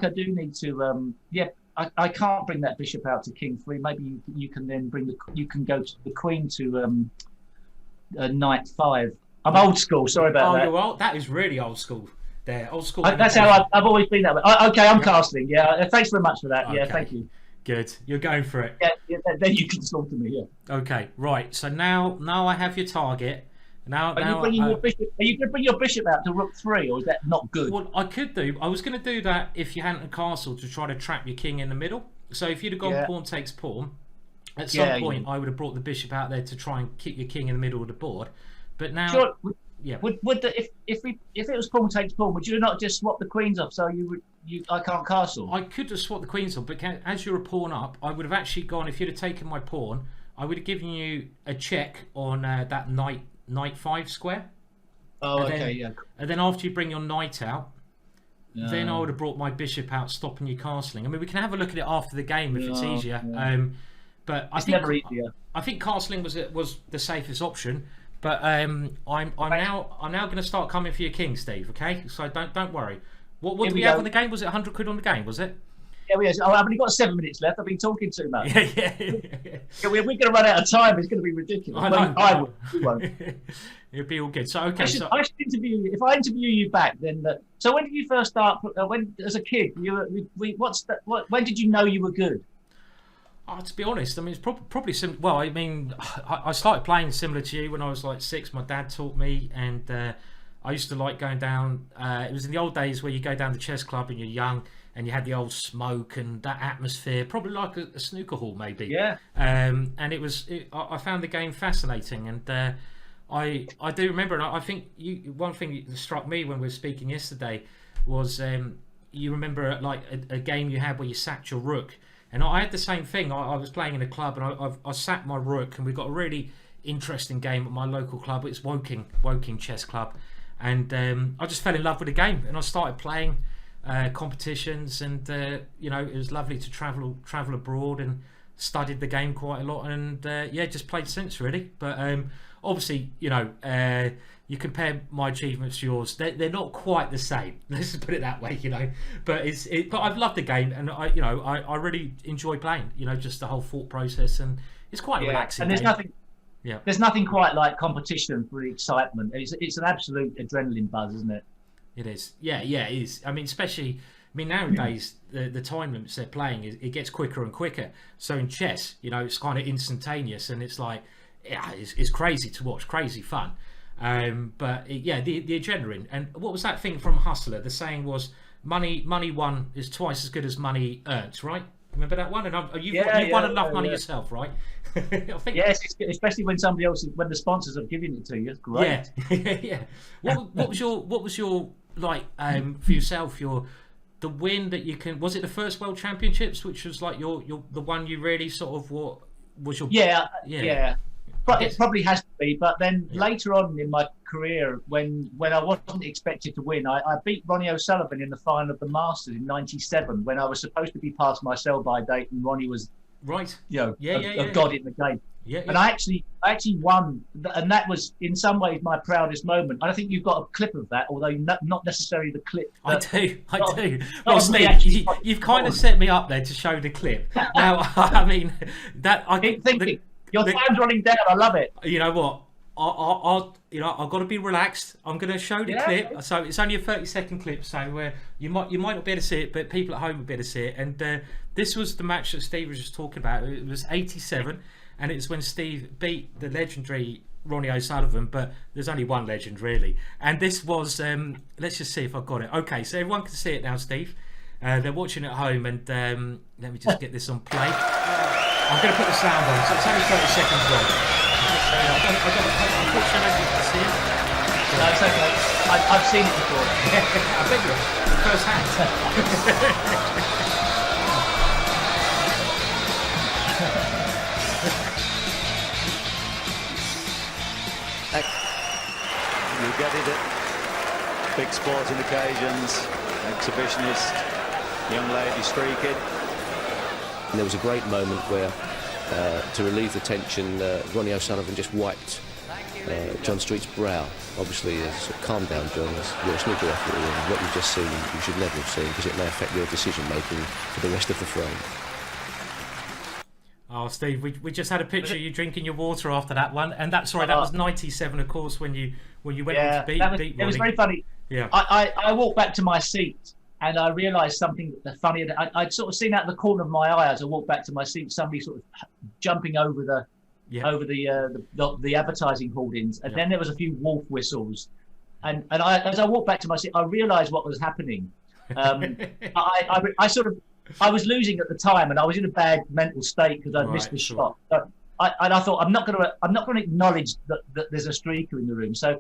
Speaker 3: I do need to. I can't bring that bishop out to King 3. Maybe you can then you can go to the Queen to Knight 5. I'm old school. Sorry about that.
Speaker 2: You're old. That is really old school. There, old school.
Speaker 3: That's how I've always been that way. Okay, I'm casting. Yeah, thanks very much for that.
Speaker 2: Okay.
Speaker 3: Yeah, thank you.
Speaker 2: Good, you're going for it.
Speaker 3: Yeah, then you can slaughter me. Yeah.
Speaker 2: Okay, right. So now I have your target.
Speaker 3: Are you going to bring your bishop out to Rook 3, or is that not good?
Speaker 2: Well, I could do. I was going to do that if you hadn't a castle to try to trap your king in the middle. So if you'd have gone pawn takes pawn, at some point I would have brought the bishop out there to try and keep your king in the middle of the board. But now.
Speaker 3: Sure.
Speaker 2: Yeah.
Speaker 3: If it was pawn takes pawn, would you not just swap the queens off so I can't castle?
Speaker 2: I could have swapped the queens off, but as you're a pawn up, I would have actually gone. If you'd have taken my pawn, I would have given you a check on that knight 5 square.
Speaker 3: Oh, okay,
Speaker 2: And then after you bring your knight out, then I would have brought my bishop out, stopping you castling. I mean, we can have a look at it after the game if it's easier.
Speaker 3: Yeah.
Speaker 2: But
Speaker 3: it's never easier.
Speaker 2: I think castling was the safest option. But I'm now going to start coming for your king, Steve. Okay, so don't worry. What did we have on the game? Was it 100 quid on the game? Was it?
Speaker 3: Yeah, I've only got 7 minutes left. I've been talking too much.
Speaker 2: Yeah.
Speaker 3: We're going to run out of time. It's going to be ridiculous. I won't.
Speaker 2: It'll be all good. So okay.
Speaker 3: I should interview you. If I interview you back, then. So when did you first start? When as a kid, when did you know you were good?
Speaker 2: To be honest, I mean, it's probably similar. Well, I mean, I started playing similar to you when I was like 6. My dad taught me, and I used to like going down. It was in the old days where you go down the chess club and you're young, and you had the old smoke and that atmosphere, probably like a snooker hall, maybe.
Speaker 3: Yeah.
Speaker 2: And I found the game fascinating, and I do remember, and I think one thing that struck me when we were speaking yesterday was. you remember like a game you had where you sacked your rook, and I had the same thing. I was playing in a club and I sacked my rook, and we got a really interesting game at my local club. It's Woking Chess Club, and I just fell in love with the game, and I started playing competitions, and you know, it was lovely to travel abroad and studied the game quite a lot, and yeah, just played since really. But obviously, you know, you compare my achievements to yours, they're not quite the same. Let's just put it that way, you know. But but I've loved the game, and I really enjoy playing. You know, just the whole thought process, and it's quite relaxing.
Speaker 3: And there's
Speaker 2: game.
Speaker 3: nothing. Yeah. There's nothing quite like competition for the excitement. It's an absolute adrenaline buzz, isn't it?
Speaker 2: It is. Yeah, it is. I mean, especially. I mean, nowadays the time limits they're playing it gets quicker and quicker. So in chess, you know, it's kind of instantaneous, and it's like, yeah, it's crazy to watch, crazy fun. But yeah, the adrenaline. And what was that thing from Hustler? The saying was, money won is twice as good as money earned, right? Remember that one? And you've won enough money yourself, right? I think.
Speaker 3: Yes, especially when when the sponsors have given it to you. It's great.
Speaker 2: Yeah. What was your like for yourself? The win that you can, was it the first World Championships, which was like your the one you really sort of was your
Speaker 3: but it probably has to be. But then later on in my career, when I wasn't expected to win, I beat Ronnie O'Sullivan in the final of the Masters in '97 when I was supposed to be past my sell-by date, and Ronnie was a god in the game. And I actually won, and that was in some ways my proudest moment. I think you've got a clip of that, although not necessarily the clip.
Speaker 2: I do. Well, Steve, you've kind of set me up there to show the clip. Now, I mean,
Speaker 3: your time's running down. I love it.
Speaker 2: You know what? I've got to be relaxed. I'm going to show the clip. So it's only a 30-second clip. So you might not be able to see it, but people at home will be able to see it. And this was the match that Steve was just talking about. It was '87. And it's when Steve beat the legendary Ronnie O'Sullivan, but there's only one legend really. And this was, let's just see if I've got it. Okay, so everyone can see it now, Steve. They're watching at home, and let me just get this on play. I'm going to put the sound on, so it's only 30 seconds long. Unfortunately, I don't see it.
Speaker 3: No, it's okay. I've seen it before.
Speaker 2: I bet you first hand.
Speaker 1: You get it at big sporting occasions, exhibitionist, young lady streaking.
Speaker 4: And there was a great moment where, to relieve the tension, Ronnie O'Sullivan just wiped John Street's brow. Obviously, sort of calm down, John. You're a snooker referee, and what you've just seen, you should never have seen, because it may affect your decision-making for the rest of the frame.
Speaker 2: Oh, Steve, we just had a picture of you drinking your water after that one, and that's right. That was '97, of course, when you went on to beat Ronnie.
Speaker 3: It was very funny.
Speaker 2: Yeah.
Speaker 3: I walked back to my seat, and I realised something funny. I'd sort of seen out of the corner of my eye as I walked back to my seat, somebody sort of jumping over the advertising hoardings, and then there was a few wolf whistles, and as I walked back to my seat, I realised what was happening. I was losing at the time, and I was in a bad mental state because I'd missed the shot. So I thought I'm not going to acknowledge that there's a streaker in the room. So,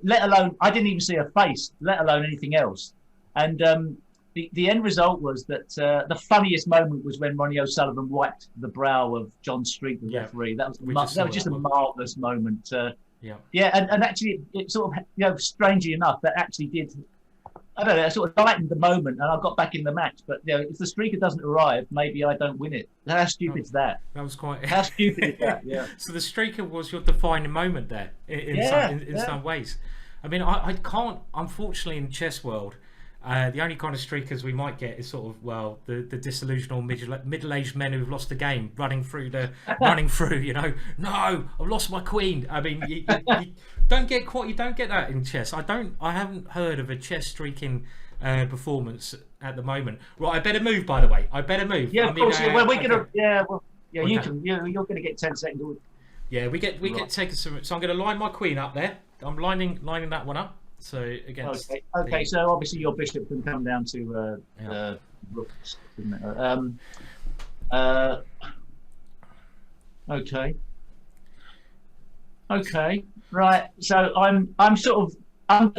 Speaker 3: let alone I didn't even see a face, let alone anything else. And the end result was that the funniest moment was when Ronnie O'Sullivan wiped the brow of John Street, the referee. That was just a marvellous moment. And actually, it sort of, strangely enough, that actually did. I don't know, I sort of lightened the moment, and I got back in the match. But if the streaker doesn't arrive, maybe I don't win it. How stupid is that?
Speaker 2: That was quite.
Speaker 3: How stupid is that? Yeah.
Speaker 2: So the streaker was your defining moment there, in some ways. I mean, I can't. Unfortunately, in chess world, the only kind of streakers we might get is sort of the disillusional middle-aged men who've lost the game, running through. No, I've lost my queen. I mean, you don't get that in chess. I haven't heard of a chess streaking performance at the moment. Right, I better move. By the way, I better move.
Speaker 3: Yeah, of course. Well, we're gonna. Yeah, well, yeah. Okay. You can. You're gonna get 10 seconds.
Speaker 2: Yeah, we get taken some. So I'm going to line my queen up there. I'm lining that one up. So against.
Speaker 3: Okay. So obviously your bishop can come down to rooks, isn't it? Okay. Okay. Right. So I'm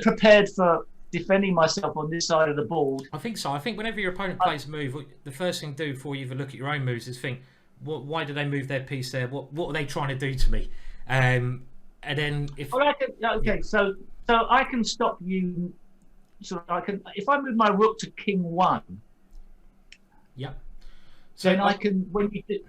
Speaker 3: prepared for defending myself on this side of the board.
Speaker 2: I think so. I think whenever your opponent plays a move, the first thing to do before you even look at your own moves is think, why did they move their piece there? What are they trying to do to me? And then if
Speaker 3: so I can stop you. So I can, if I move my rook to king 1.
Speaker 2: Yep.
Speaker 3: So then I can,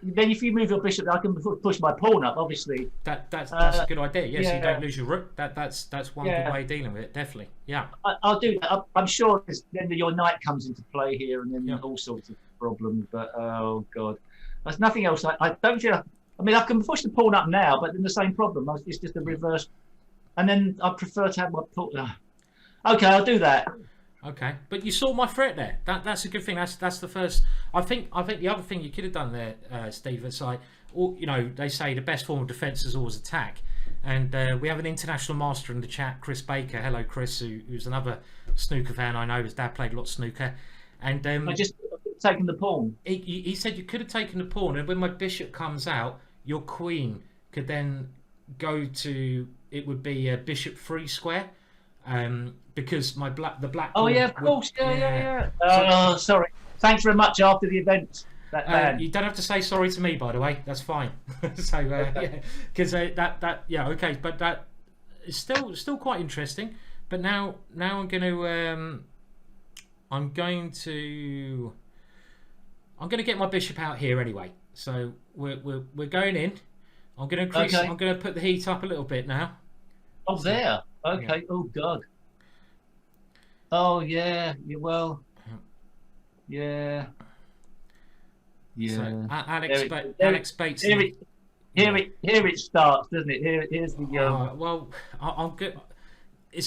Speaker 3: then if you move your bishop, I can push my pawn up. Obviously,
Speaker 2: that's a good idea. Yes,
Speaker 3: yeah.
Speaker 2: you don't lose your rook. That's one good way of dealing with it. Definitely. Yeah.
Speaker 3: I'll do that. I'm sure then your knight comes into play here, and then all sorts of problems. But oh god, there's nothing else. I don't feel. I mean, I can push the pawn up now, but then the same problem. It's just a reverse. And then I prefer to have my pawn. Okay, I'll do that.
Speaker 2: Okay, but you saw my threat there. That's a good thing. That's the first. I think the other thing you could have done there, Steve, is like, they say the best form of defence is always attack, and we have an international master in the chat, Chris Baker. Hello, Chris, who's another snooker fan I know. His dad played a lot of snooker, and
Speaker 3: I just taken the pawn.
Speaker 2: He said you could have taken the pawn, and when my bishop comes out, your queen could then go to. It would be a bishop 3 square. Because the black.
Speaker 3: Oh yeah, of course, yeah. Sorry. Thanks very much. After the event,
Speaker 2: you don't have to say sorry to me, by the way. That's fine. So because okay, but that is still quite interesting. But now I'm going to get my bishop out here anyway. So we're going in. I'm going to increase. Okay. I'm going to put the heat up a little bit now.
Speaker 3: Oh, there. Okay. Yeah. Oh God. Oh yeah. Well. Yeah. Yeah.
Speaker 2: So, Alex Bates.
Speaker 3: Here it starts, doesn't it? Here's the.
Speaker 2: Well, I'm good.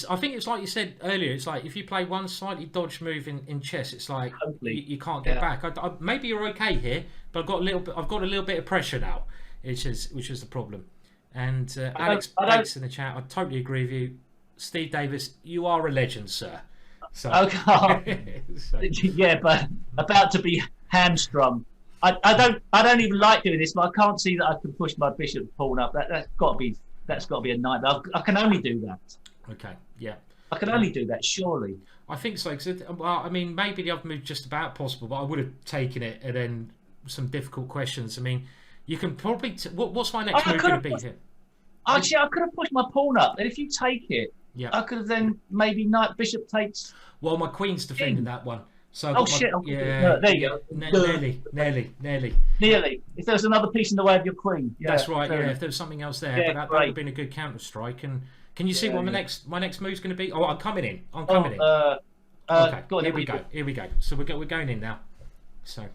Speaker 2: I think it's like you said earlier. It's like if you play one slightly dodged move in chess, it's like you can't get back. Maybe you're okay here, but I've got a little bit of pressure now, which is the problem. And Alex Bates in the chat, I totally agree with you. Steve Davis, you are a legend, sir. So.
Speaker 3: Okay. Yeah, but about to be hamstrung. I don't even like doing this, but I can't see that I can push my bishop pawn up. That's got to be a nightmare. I can only do that.
Speaker 2: Okay. Yeah.
Speaker 3: I can only do that, surely.
Speaker 2: I think so. I mean, maybe the other move just about possible, but I would have taken it and then some difficult questions. I mean, you can probably. What's my next move going to be here?
Speaker 3: Actually, I could have pushed my pawn up, and if you take it, I could have then maybe knight bishop takes.
Speaker 2: Well, my queen's defending that one. So
Speaker 3: shit!
Speaker 2: Yeah,
Speaker 3: there you go. Nearly. If there's another piece in the way of your queen. Yeah,
Speaker 2: that's right. Yeah, if there's something else there, but that would have been a good counter strike. And can you see what my next move's going to be? Oh, I'm coming in. Okay. Here we go. So we're going in now. So.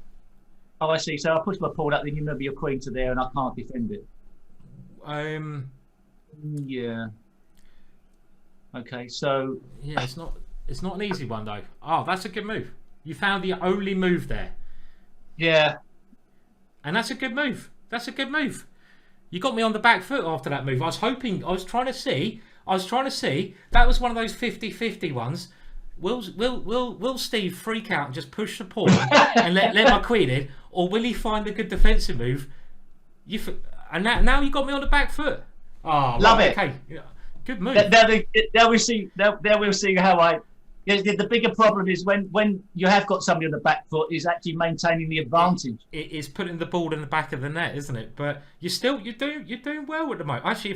Speaker 3: Oh, I see. So I push my pawn up, then you move your queen to there, and I can't defend it. Yeah. Okay, so
Speaker 2: yeah, it's not an easy one though. Oh, that's a good move. You found the only move there.
Speaker 3: Yeah.
Speaker 2: And that's a good move. You got me on the back foot after that move. I was trying to see. That was one of those 50-50 ones. Will Steve freak out and just push the pawn and let my queen in, or will he find a good defensive move? And now you got me on the back foot. Oh,
Speaker 3: love it.
Speaker 2: Okay, good move.
Speaker 3: There we'll see. There we'll see how I. The bigger problem is when you have got somebody on the back foot is actually maintaining the advantage.
Speaker 2: It is putting the ball in the back of the net, isn't it? But you're doing well at the moment. Actually,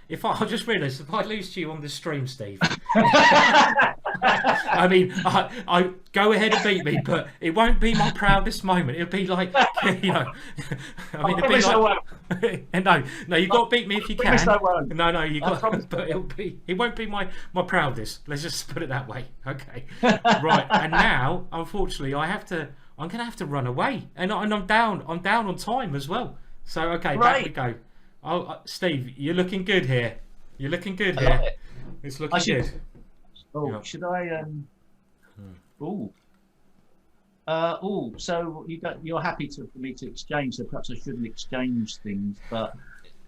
Speaker 2: if I just realised if I lose to you on the stream, Steve. I mean, I go ahead and beat me, but it won't be my proudest moment. It'll be like, you know, I mean, it'll be like, no, you've got to beat me if you can. No, you got, but it won't be my proudest. Let's just put it that way. Okay, right. And now, unfortunately, I'm going to have to run away, and I'm down on time as well. So okay, back we go. Steve, you're looking good here. It's looking good.
Speaker 3: Oh, should I? So you're happy for me to exchange. So perhaps I shouldn't exchange things, but.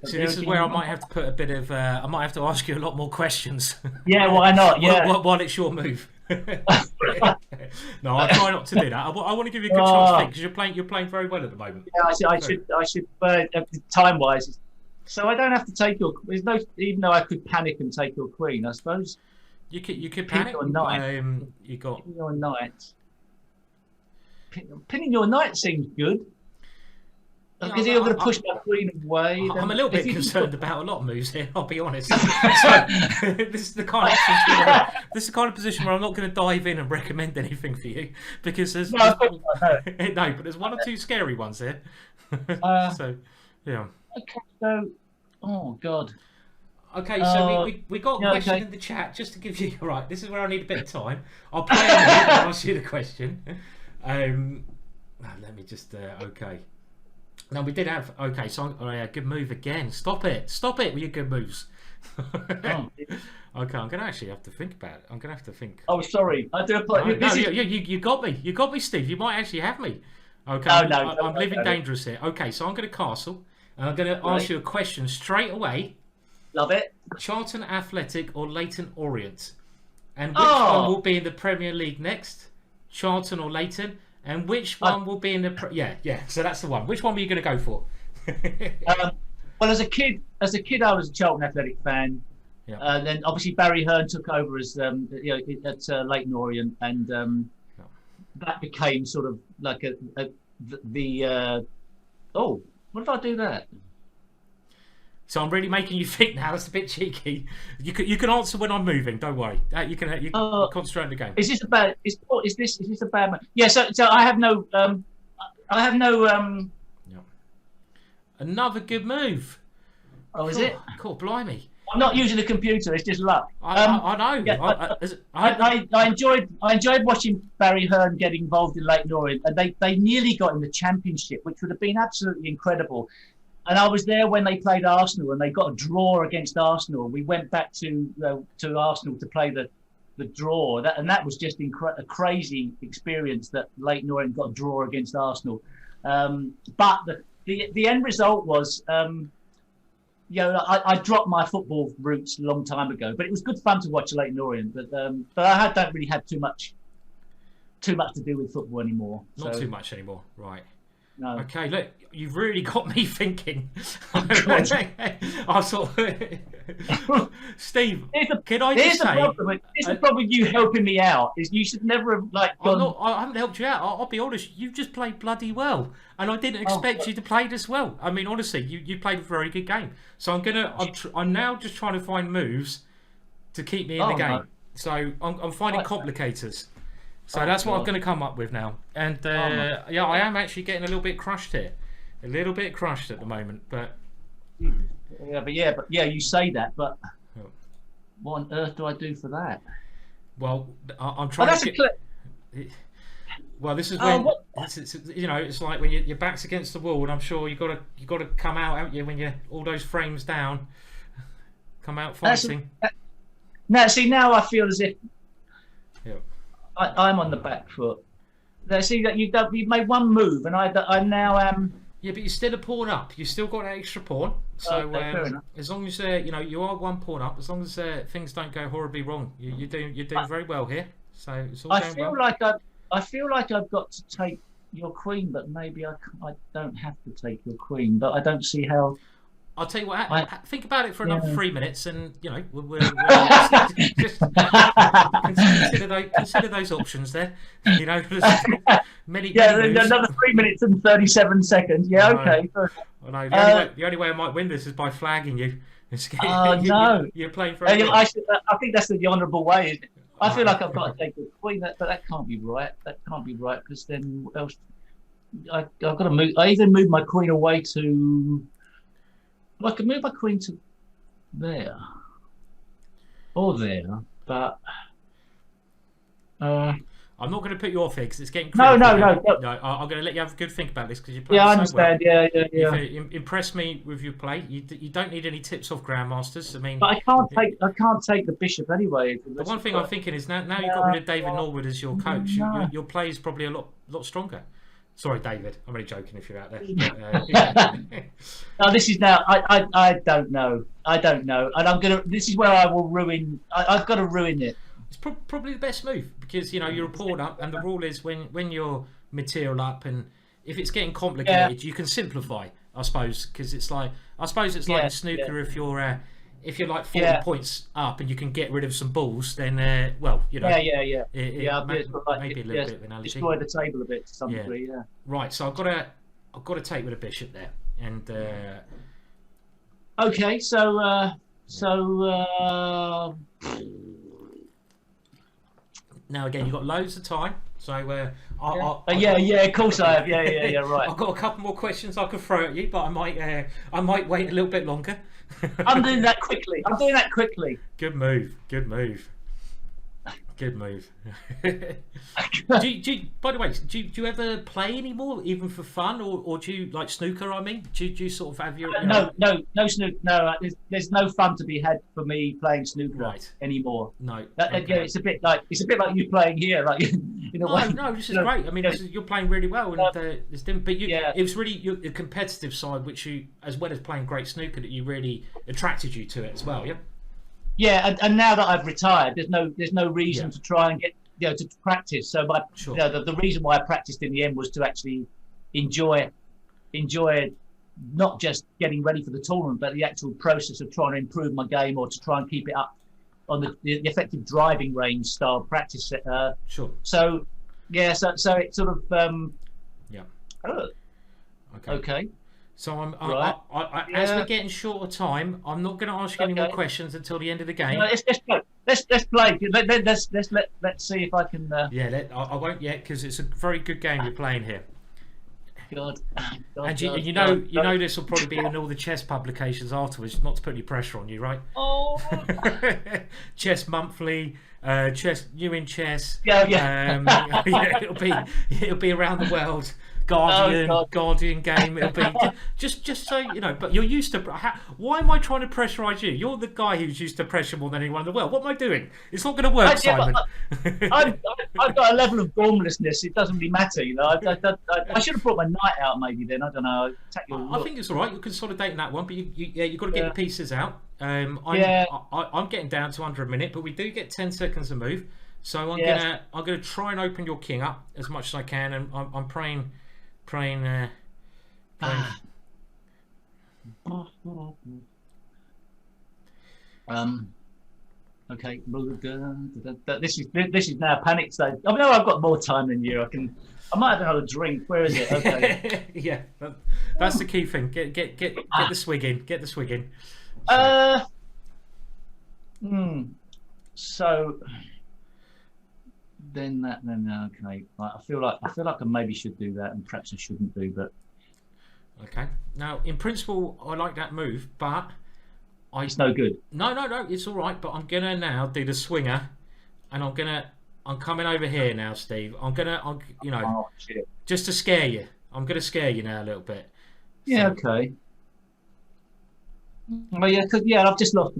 Speaker 2: See, this is where I might have to put a bit of. I might have to ask you a lot more questions.
Speaker 3: Yeah, why not? Yeah.
Speaker 2: While it's your move. No, I try not to do that. I want to give you a good chance because you're playing very well at the moment.
Speaker 3: Yeah, I should. Time wise, so I don't have to take your. There's no, even though I could panic and take your queen, I suppose.
Speaker 2: You could
Speaker 3: Pin
Speaker 2: panic.
Speaker 3: or knight.
Speaker 2: You got.
Speaker 3: Pinning your knight. Pinning your knight seems good.
Speaker 2: Yeah,
Speaker 3: Because you're going to push my queen away.
Speaker 2: I'm a little bit concerned about a lot of moves here. I'll be honest. So, this is the kind of position where I'm not going to dive in and recommend anything for you because there's
Speaker 3: no,
Speaker 2: but there's one or two scary ones here. So yeah.
Speaker 3: Okay, so oh god.
Speaker 2: Okay, so we got a question in the chat just to give you right. This is where I need a bit of time. I'll play it and ask you the question. Let me just okay. No, we did have so good move again. Stop it with your good moves. Okay, I'm gonna actually have to think about it. I'm gonna have to think.
Speaker 3: Oh, sorry, I do apologize.
Speaker 2: You got me, Steve. You might actually have me. Okay, I'm living dangerous here. Okay, so I'm gonna castle, and I'm gonna ask you a question straight away.
Speaker 3: Love it.
Speaker 2: Charlton Athletic or Leyton Orient, and which one will be in the Premier League next? Charlton or Leyton? And which one will be in the yeah? So that's the one. Which one were you going to go for?
Speaker 3: Well, as a kid, I was a Charlton Athletic fan. Yeah. Then obviously Barry Hearn took over as at Leyton Orient, and that became sort of like oh, what if I do that?
Speaker 2: So I'm really making you think now. That's a bit cheeky. You can answer when I'm moving. Don't worry. You can concentrate on the game.
Speaker 3: Is this a bad? Is this a bad? Yeah. So I have no.
Speaker 2: Another good move.
Speaker 3: Oh, is it?
Speaker 2: Cool, blimey.
Speaker 3: I'm not using a computer. It's just luck.
Speaker 2: I know.
Speaker 3: Yeah, I enjoyed watching Barry Hearn get involved in Leyton Orient, and they nearly got in the Championship, which would have been absolutely incredible. And I was there when they played Arsenal, and they got a draw against Arsenal. We went back to Arsenal to play the draw, and that was just a crazy experience that Leyton Orient got a draw against Arsenal. But the end result was, I dropped my football roots a long time ago, but it was good fun to watch Leyton Orient. But I don't really have too much to do with football anymore.
Speaker 2: Not too much anymore, right?
Speaker 3: No.
Speaker 2: Okay, look, you've really got me thinking. I sort of... Steve, can I just say...
Speaker 3: Here's the problem with you helping me out, is you should never have, gone...
Speaker 2: I haven't helped you out. I'll be honest, you just played bloody well. And I didn't expect you to play this well. I mean, honestly, you played a very good game. So I'm now just trying to find moves to keep me in the game. No. So I'm finding complicators. So that's what I'm going to come up with now. And I am actually getting a little bit crushed here. A little bit crushed at the moment, but...
Speaker 3: Yeah, you say that, but what on earth do I do for that?
Speaker 2: Well, I'm trying to... Well, this is when it's like when your back's against the wall, and I'm sure you got to come out, haven't you? When all those frames down, come out fighting.
Speaker 3: Now I feel as if I'm on the back foot. See that you've made one move, and I now am.
Speaker 2: Yeah, but you're still a pawn up. You've still got an extra pawn. So as long as you are one pawn up, as long as things don't go horribly wrong, you're doing very well here. So it's all going well.
Speaker 3: I feel like I've got to take your queen, but maybe I don't have to take your queen. But I don't see how.
Speaker 2: I'll tell you what. Think about it for another 3 minutes, and we'll just consider those options there. Many.
Speaker 3: Another 3 minutes and 37 seconds. Yeah, okay.
Speaker 2: I know. The only way I might win this is by flagging you.
Speaker 3: No.
Speaker 2: You're playing for.
Speaker 3: I think that's the honourable way, isn't it? I feel like I've got to take the queen, but that can't be right. That can't be right, because then what else? I've got to move. I either move my queen away to. Well, I could move my queen to there or there, but
Speaker 2: I'm not going to put you off here because it's getting
Speaker 3: no.
Speaker 2: I'm going to let you have a good think about this because you're playing
Speaker 3: I understand.
Speaker 2: Well.
Speaker 3: Yeah.
Speaker 2: Impress me with your play. You don't need any tips off grandmasters. I mean,
Speaker 3: but I can't take the bishop anyway.
Speaker 2: The one thing I'm thinking is now you've got rid of David Norwood as your coach. Your play is probably a lot stronger. Sorry, David. I'm only joking if you're out there.
Speaker 3: No, this is now. I don't know. And I'm gonna. This is where I will ruin. I've got to ruin it.
Speaker 2: It's probably the best move because you're a pawn up, and the rule is when you're material up, and if it's getting complicated, you can simplify. I suppose because it's like in snooker if you're if you're like 40 points up and you can get rid of some balls, then well, you know.
Speaker 3: Yeah.
Speaker 2: Maybe a little bit of analogy.
Speaker 3: Destroy the table a bit to some degree. Yeah.
Speaker 2: Right. So I've got to take with a bishop there, and.
Speaker 3: Okay. So.
Speaker 2: Now again, you've got loads of time, so
Speaker 3: of course I have. Yeah, right.
Speaker 2: I've got a couple more questions I could throw at you, but I might wait a little bit longer.
Speaker 3: I'm doing that quickly.
Speaker 2: Good move. By the way, do you ever play anymore, even for fun, or do you like snooker? I mean, do you sort of have your
Speaker 3: no snooker? No, there's no fun to be had for me playing snooker anymore.
Speaker 2: No,
Speaker 3: yeah, it's a bit like you playing here, like in a way.
Speaker 2: No, this is great. I mean, you're playing really well, and it's different. But it was really your competitive side, which you, as well as playing great snooker, that you really attracted you to it as well. Yeah.
Speaker 3: Yeah, and now that I've retired, there's no reason to try and get to practice. So the reason why I practiced in the end was to actually enjoy not just getting ready for the tournament, but the actual process of trying to improve my game or to try and keep it up on the effective driving range style practice.
Speaker 2: Sure.
Speaker 3: So it's sort of Okay.
Speaker 2: So as we're getting short of time, I'm not going to ask you any more questions until the end of the game.
Speaker 3: No, let's play. Let's see if I can.
Speaker 2: I won't yet, because it's a very good game you're playing here.
Speaker 3: God.
Speaker 2: And you know this will probably be in all the chess publications afterwards. Not to put any pressure on you, right?
Speaker 3: Oh.
Speaker 2: Chess Monthly, chess New in Chess.
Speaker 3: Yeah.
Speaker 2: It'll be around the world. Guardian game. It'll be just so you know. But you're used to. Why am I trying to pressurise you? You're the guy who's used to pressure more than anyone in the world. What am I doing? It's not going to work, Simon.
Speaker 3: I've got a level of gormlessness. It doesn't really matter, you know. I should have brought my knight out, maybe. Then I don't know.
Speaker 2: I think it's all right. You're consolidating that one, but you've got to get the pieces out. I'm getting down to under a minute, but we do get 10 seconds to move. So I'm gonna try and open your king up as much as I can, and I'm praying.
Speaker 3: Okay. This is now panic stage. I know I've got more time than you. I might have another drink. Where is it? Okay.
Speaker 2: Yeah, that's the key thing. Get the swig in. Get the swig in.
Speaker 3: So then okay. I feel like I maybe should do that, and perhaps I shouldn't do. But
Speaker 2: okay. Now, in principle, I like that move, but
Speaker 3: it's no good.
Speaker 2: No, it's all right. But I'm gonna now do the swinger, and I'm coming over here now, Steve. Just to scare you. I'm gonna scare you now a little bit.
Speaker 3: Yeah. So. Okay. Well, I've just lost.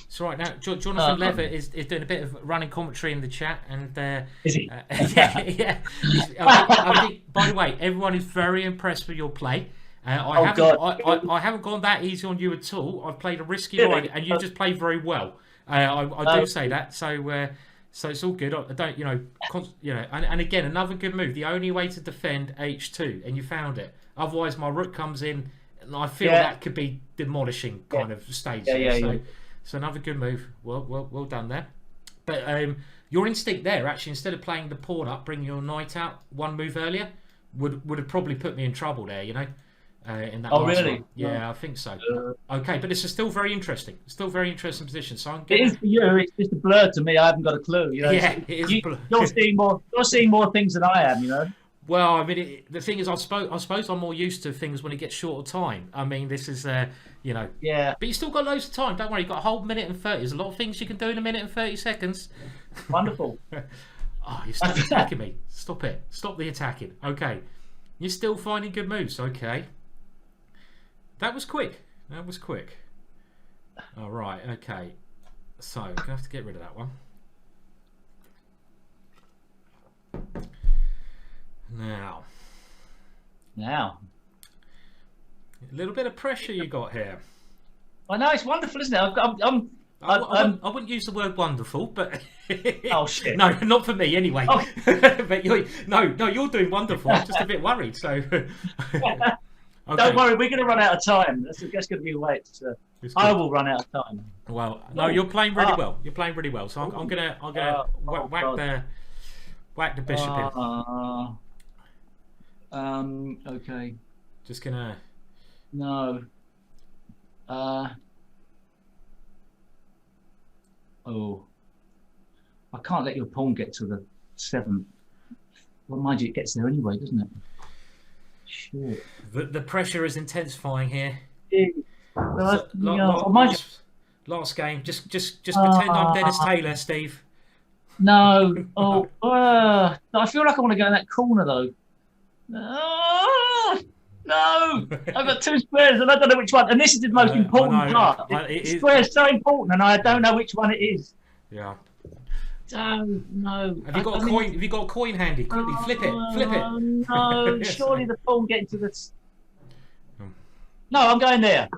Speaker 2: So right now, Jonathan Levitt is doing a bit of running commentary in the chat, and
Speaker 3: is he?
Speaker 2: Yeah. I think, by the way, everyone is very impressed with your play. I haven't gone that easy on you at all. I've played a risky ride, and you just played very well. I do say that. So it's all good. I don't, and again, another good move. The only way to defend H2, and you found it. Otherwise, my rook comes in, and I feel that could be demolishing kind of stage. So another good move. Well done there. But your instinct there, actually, instead of playing the pawn up, bringing your knight out one move earlier, would have probably put me in trouble there, you know. In that
Speaker 3: really?
Speaker 2: One. Yeah, I think so. Okay, but it's still very interesting. Still very interesting position. So
Speaker 3: it is for you. It's just a blur to me. I haven't got a clue. You know?
Speaker 2: Yeah, it is.
Speaker 3: You're seeing more things than I am. You know.
Speaker 2: Well, I mean, the thing is, I suppose I'm more used to things when it gets short of time. I mean, this is, Yeah. But you still got loads of time. Don't worry. You've got a whole minute and 30. There's a lot of things you can do in a minute and 30 seconds.
Speaker 3: Wonderful.
Speaker 2: You're still attacking me. Stop it. Stop the attacking. Okay. You're still finding good moves. Okay. That was quick. All right. Okay. So, I'm going to have to get rid of that one. Now, a little bit of pressure you got here.
Speaker 3: I know, it's wonderful, isn't it?
Speaker 2: I wouldn't use the word wonderful, but
Speaker 3: oh shit!
Speaker 2: No, not for me anyway. Oh. But you're doing wonderful. I'm just a bit worried. So
Speaker 3: okay. Don't worry, we're going to run out of time. That's going to be the way. I will run out of time.
Speaker 2: Well, no, you're playing really well. You're playing really well. So I'm gonna whack the bishop in.
Speaker 3: Okay.
Speaker 2: Just gonna.
Speaker 3: No. Oh. I can't let your pawn get to the 7th. Well, mind you, it gets there anyway, doesn't it? Shit.
Speaker 2: The pressure is intensifying here. Last game. Just pretend I'm Dennis Taylor, Steve.
Speaker 3: No. Oh. I feel like I want to go in that corner though. No. I've got 2 squares and I don't know which one. And this is the most important part. Square is so important, and I don't know which one it is.
Speaker 2: Yeah.
Speaker 3: No.
Speaker 2: Have you got a coin? Have you got a coin handy? Quickly, flip it.
Speaker 3: No. Surely the pawn getting to this. No, I'm going there.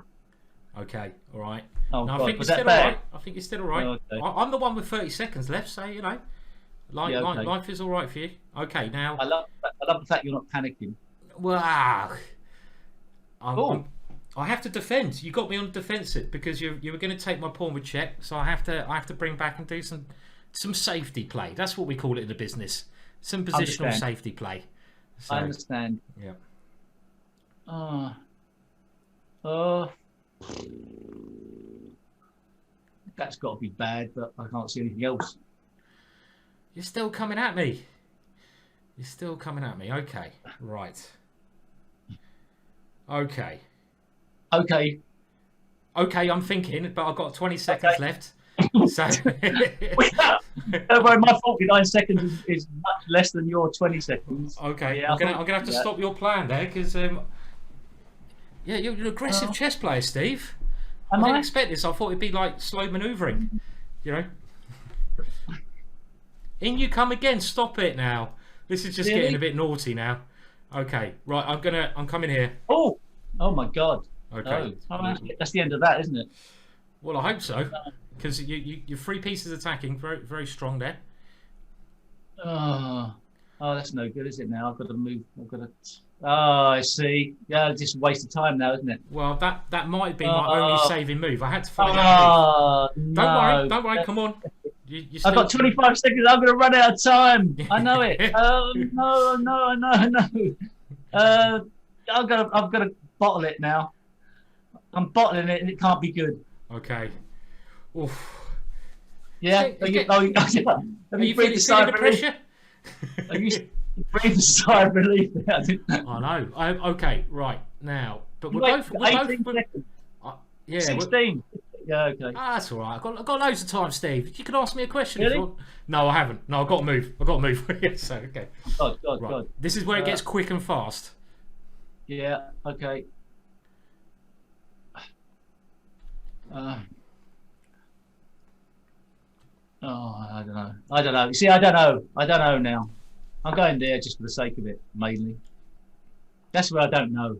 Speaker 2: Okay. All right.
Speaker 3: Oh,
Speaker 2: no,
Speaker 3: God.
Speaker 2: I think you're still all right. I think you're still all right. Okay. I'm the one with 30 seconds left, so you know, life is all right for you. Okay, now.
Speaker 3: I love the fact you're not panicking.
Speaker 2: Well, I have to defend. You got me on defensive because you were going to take my pawn with check, so I have to bring back and do some safety play. That's what we call it in the business. Some positional safety play. So,
Speaker 3: I understand.
Speaker 2: Yeah.
Speaker 3: That's got to be bad, but I can't see anything else.
Speaker 2: You're still coming at me. Okay. Right. Okay. I'm thinking, but I've got 20 seconds left. So
Speaker 3: don't worry, my 49 seconds is much less than your 20 seconds.
Speaker 2: Okay, yeah, I'm gonna have to stop your plan there because you're an aggressive chess player, Steve. I didn't expect this. I thought it'd be like slow manoeuvring, you know. In you come again. Stop it now. This is just getting a bit naughty now. Okay, right. I'm coming here.
Speaker 3: Oh my God.
Speaker 2: Okay.
Speaker 3: Oh, that's the end of that, isn't it?
Speaker 2: Well, I hope so, because your 3 pieces attacking very very strong there.
Speaker 3: Oh, that's no good, is it? Now I've got to move. Oh, I see. Yeah, just a waste of time now, isn't it?
Speaker 2: Well, that might be my only saving move. I had to follow that move.
Speaker 3: No.
Speaker 2: Don't worry. Come on.
Speaker 3: I've got 25 seconds. I'm going to run out of time. I know it. No. I've got to bottle it now. I'm bottling it, and it can't be good.
Speaker 2: Okay. Oof.
Speaker 3: Yeah.
Speaker 2: Are you feeling the pressure?
Speaker 3: Are you breathe a sigh of relief there?
Speaker 2: I know. Okay. Right now, but we're both
Speaker 3: 18 seconds.
Speaker 2: Yeah.
Speaker 3: 16. Yeah, okay.
Speaker 2: That's all right. I've got loads of time, Steve. You can ask me a question.
Speaker 3: Really?
Speaker 2: If you want. No, I haven't. No, I've got to move. Yes, okay.
Speaker 3: God.
Speaker 2: This is where it gets quick and fast.
Speaker 3: Yeah, okay. I don't know. See, I don't know now. I'm going there just for the sake of it, mainly. That's what I don't know.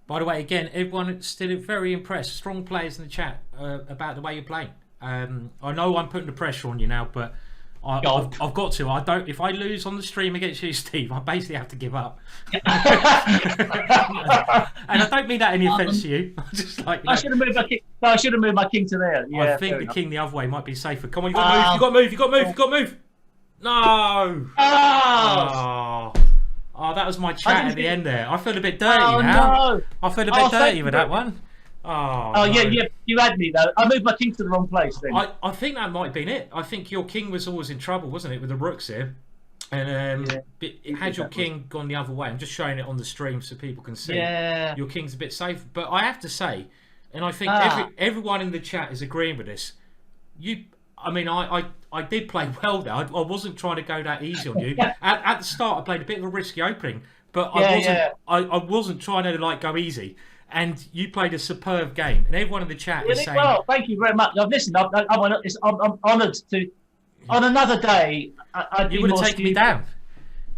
Speaker 2: By the way, again, everyone is still very impressed. Strong players in the chat about the way you're playing. I know I'm putting the pressure on you now, but I've got to. I don't. If I lose on the stream against you, Steve, I basically have to give up. And I don't mean that any offence to you. Just like
Speaker 3: I should have moved my king. No, I should have moved my king to there. Yeah,
Speaker 2: I think the king the other way might be safer. Come on, you got to move. You got to move. No. Oh, that was my chat at the end there. I feel a bit dirty now. No. I feel a bit dirty with that one.
Speaker 3: Yeah, you had me though. I moved my king to the wrong place then.
Speaker 2: I think that might have been it. I think your king was always in trouble, wasn't it, with the rooks here? And had your king gone the other way, I'm just showing it on the stream so people can see.
Speaker 3: Yeah.
Speaker 2: Your king's a bit safe. But I have to say, and I think everyone in the chat is agreeing with this, I did play well there. I wasn't trying to go that easy on you. At the start, I played a bit of a risky opening, but I wasn't trying to go easy. And you played a superb game, and everyone in the chat is saying,
Speaker 3: "Well, thank you very much. I've listened. I'm honoured to. On another day,
Speaker 2: you would have taken me down.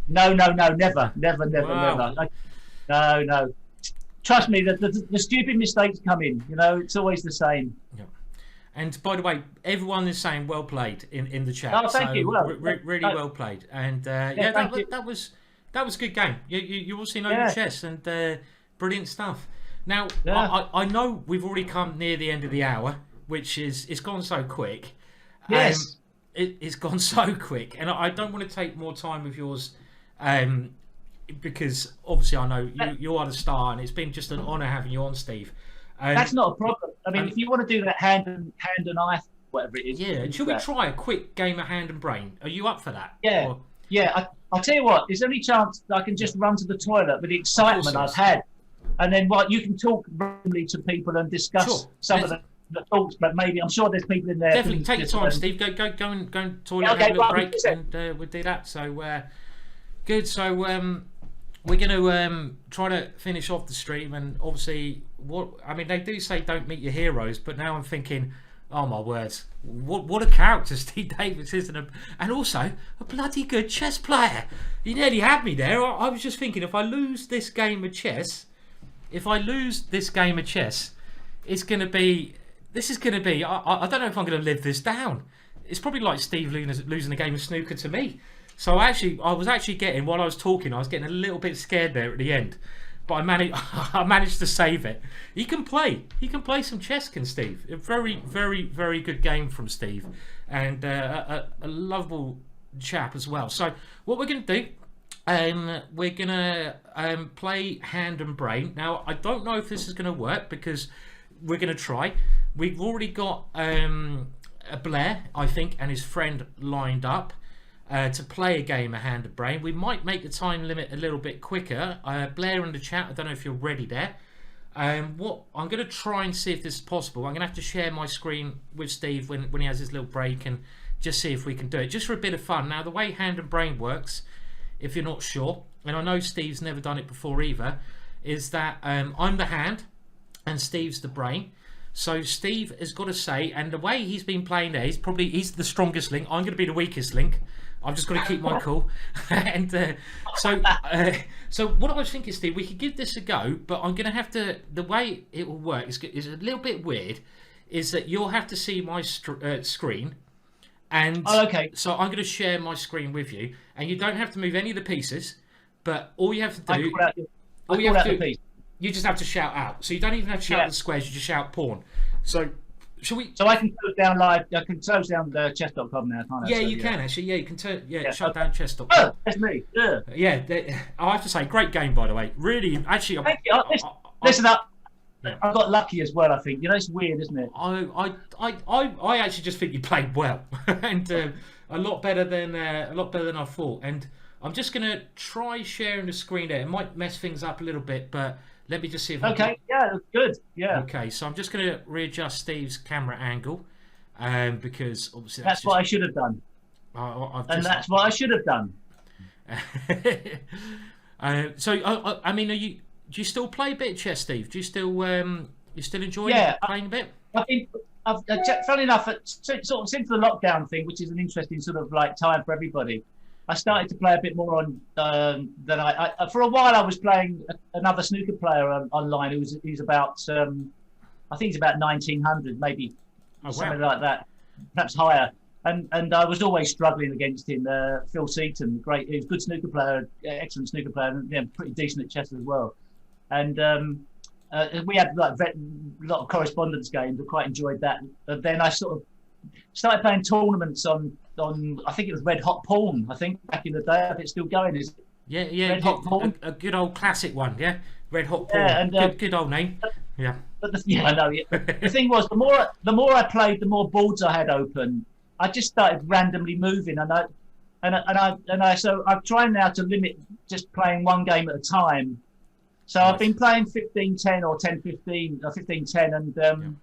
Speaker 3: No, never. No. Trust me, the stupid mistakes come in. You know, it's always the same.
Speaker 2: Yeah. And by the way, everyone is saying well played in the chat.
Speaker 3: Oh, thank you. Well,
Speaker 2: really well played. And that was a good game. You also know your chess and brilliant stuff. Now,
Speaker 3: Yeah.
Speaker 2: I know we've already come near the end of the hour, which is it's gone so quick.
Speaker 3: Yes.
Speaker 2: It's gone so quick, and I don't want to take more time with yours, because obviously I know you are the star, and it's been just an honour having you on, Steve.
Speaker 3: That's not a problem. I mean, if you want to do that hand and eye, whatever it is.
Speaker 2: Yeah. Should we try a quick game of hand and brain? Are you up for that?
Speaker 3: Yeah.
Speaker 2: Or...
Speaker 3: Yeah. I'll tell you what. Is there any chance that I can just run to the toilet with the excitement I've had, and then you can talk randomly to people and discuss some of the thoughts, but maybe I'm sure there's people in there.
Speaker 2: Definitely take your time, Steve. Go and toilet, have a little break, and we'll do that. So good. So we're going to try to finish off the stream, and obviously, they do say don't meet your heroes, but now I'm thinking, oh my words, what a character Steve Davis is, and also a bloody good chess player. You nearly had me there. I was just thinking, if I lose this game of chess, it's going to be. This is going to be. I don't know if I'm going to live this down. It's probably like Steve losing a game of snooker to me. So I was actually getting, while I was talking, I was getting a little bit scared there at the end, but I managed to save it. He can play some chess, can Steve? A very, very, very good game from Steve, and a lovable chap as well. So what we're going to do, we're going to play hand and brain. Now I don't know if this is going to work, because we're going to try. We've already got Blair, I think, and his friend lined up to play a game of hand and brain. We might make the time limit a little bit quicker. Blair in the chat, I don't know if you're ready there. I'm going to try and see if this is possible. I'm going to have to share my screen with Steve when he has his little break, and just see if we can do it, just for a bit of fun. Now, the way hand and brain works, if you're not sure, and I know Steve's never done it before either, is that I'm the hand and Steve's the brain. So Steve has got to say, and the way he's been playing there, he's the strongest link. I'm going to be the weakest link. I've just got to keep my cool. And so what I was thinking, Steve, we could give this a go, but I'm going to have to. The way it will work is a little bit weird. Is that you'll have to see my screen, and
Speaker 3: okay.
Speaker 2: So I'm going to share my screen with you, and you don't have to move any of the pieces, but all you have to do, you just have to shout out. So you don't even have to shout the squares, you just shout pawn. So shall we? So
Speaker 3: I can close down live. I can close down chess.com now, can't I?
Speaker 2: Yeah, you can actually. Yeah, you can shut down chess.com.
Speaker 3: Oh, that's me.
Speaker 2: Yeah. I have to say, great game, by the way. Really, actually.
Speaker 3: Thank you. Listen up. Yeah. I got lucky as well, I think. It's weird, isn't it?
Speaker 2: I actually just think you played well, and a lot better than I thought. And I'm just gonna try sharing the screen there. It might mess things up a little bit, but let me just see if
Speaker 3: yeah, that's good. Yeah.
Speaker 2: Okay, so I'm just gonna readjust Steve's camera angle, because obviously
Speaker 3: that's what I should have done. That's what I should have done.
Speaker 2: So I mean, do you still play a bit of chess, Steve? Do you still you still enjoy playing a bit?
Speaker 3: Funny enough, sort of since the lockdown thing, which is an interesting sort of like time for everybody, I started to play a bit more on than I for a while. I was playing another snooker player online who's about I think he's about 1900, maybe something like that, perhaps higher. And I was always struggling against him. Phil Seaton, he was a good snooker player, excellent snooker player, and pretty decent at chess as well. And we had like a lot of correspondence games. I quite enjoyed that. But then I sort of started playing tournaments on I think it was Red Hot Pawn. I think back in the day, if it's still going, is it?
Speaker 2: Yeah, Red Hot Pawn, a good old classic one. Yeah, Red Hot Pawn. Yeah, and, good old name. Yeah. But
Speaker 3: I know. Yeah. The thing was, the more I played, the more boards I had open. I just started randomly moving, so I'm trying now to limit just playing one game at a time. So I've been playing 15-10 or 10-15 or 15-10, and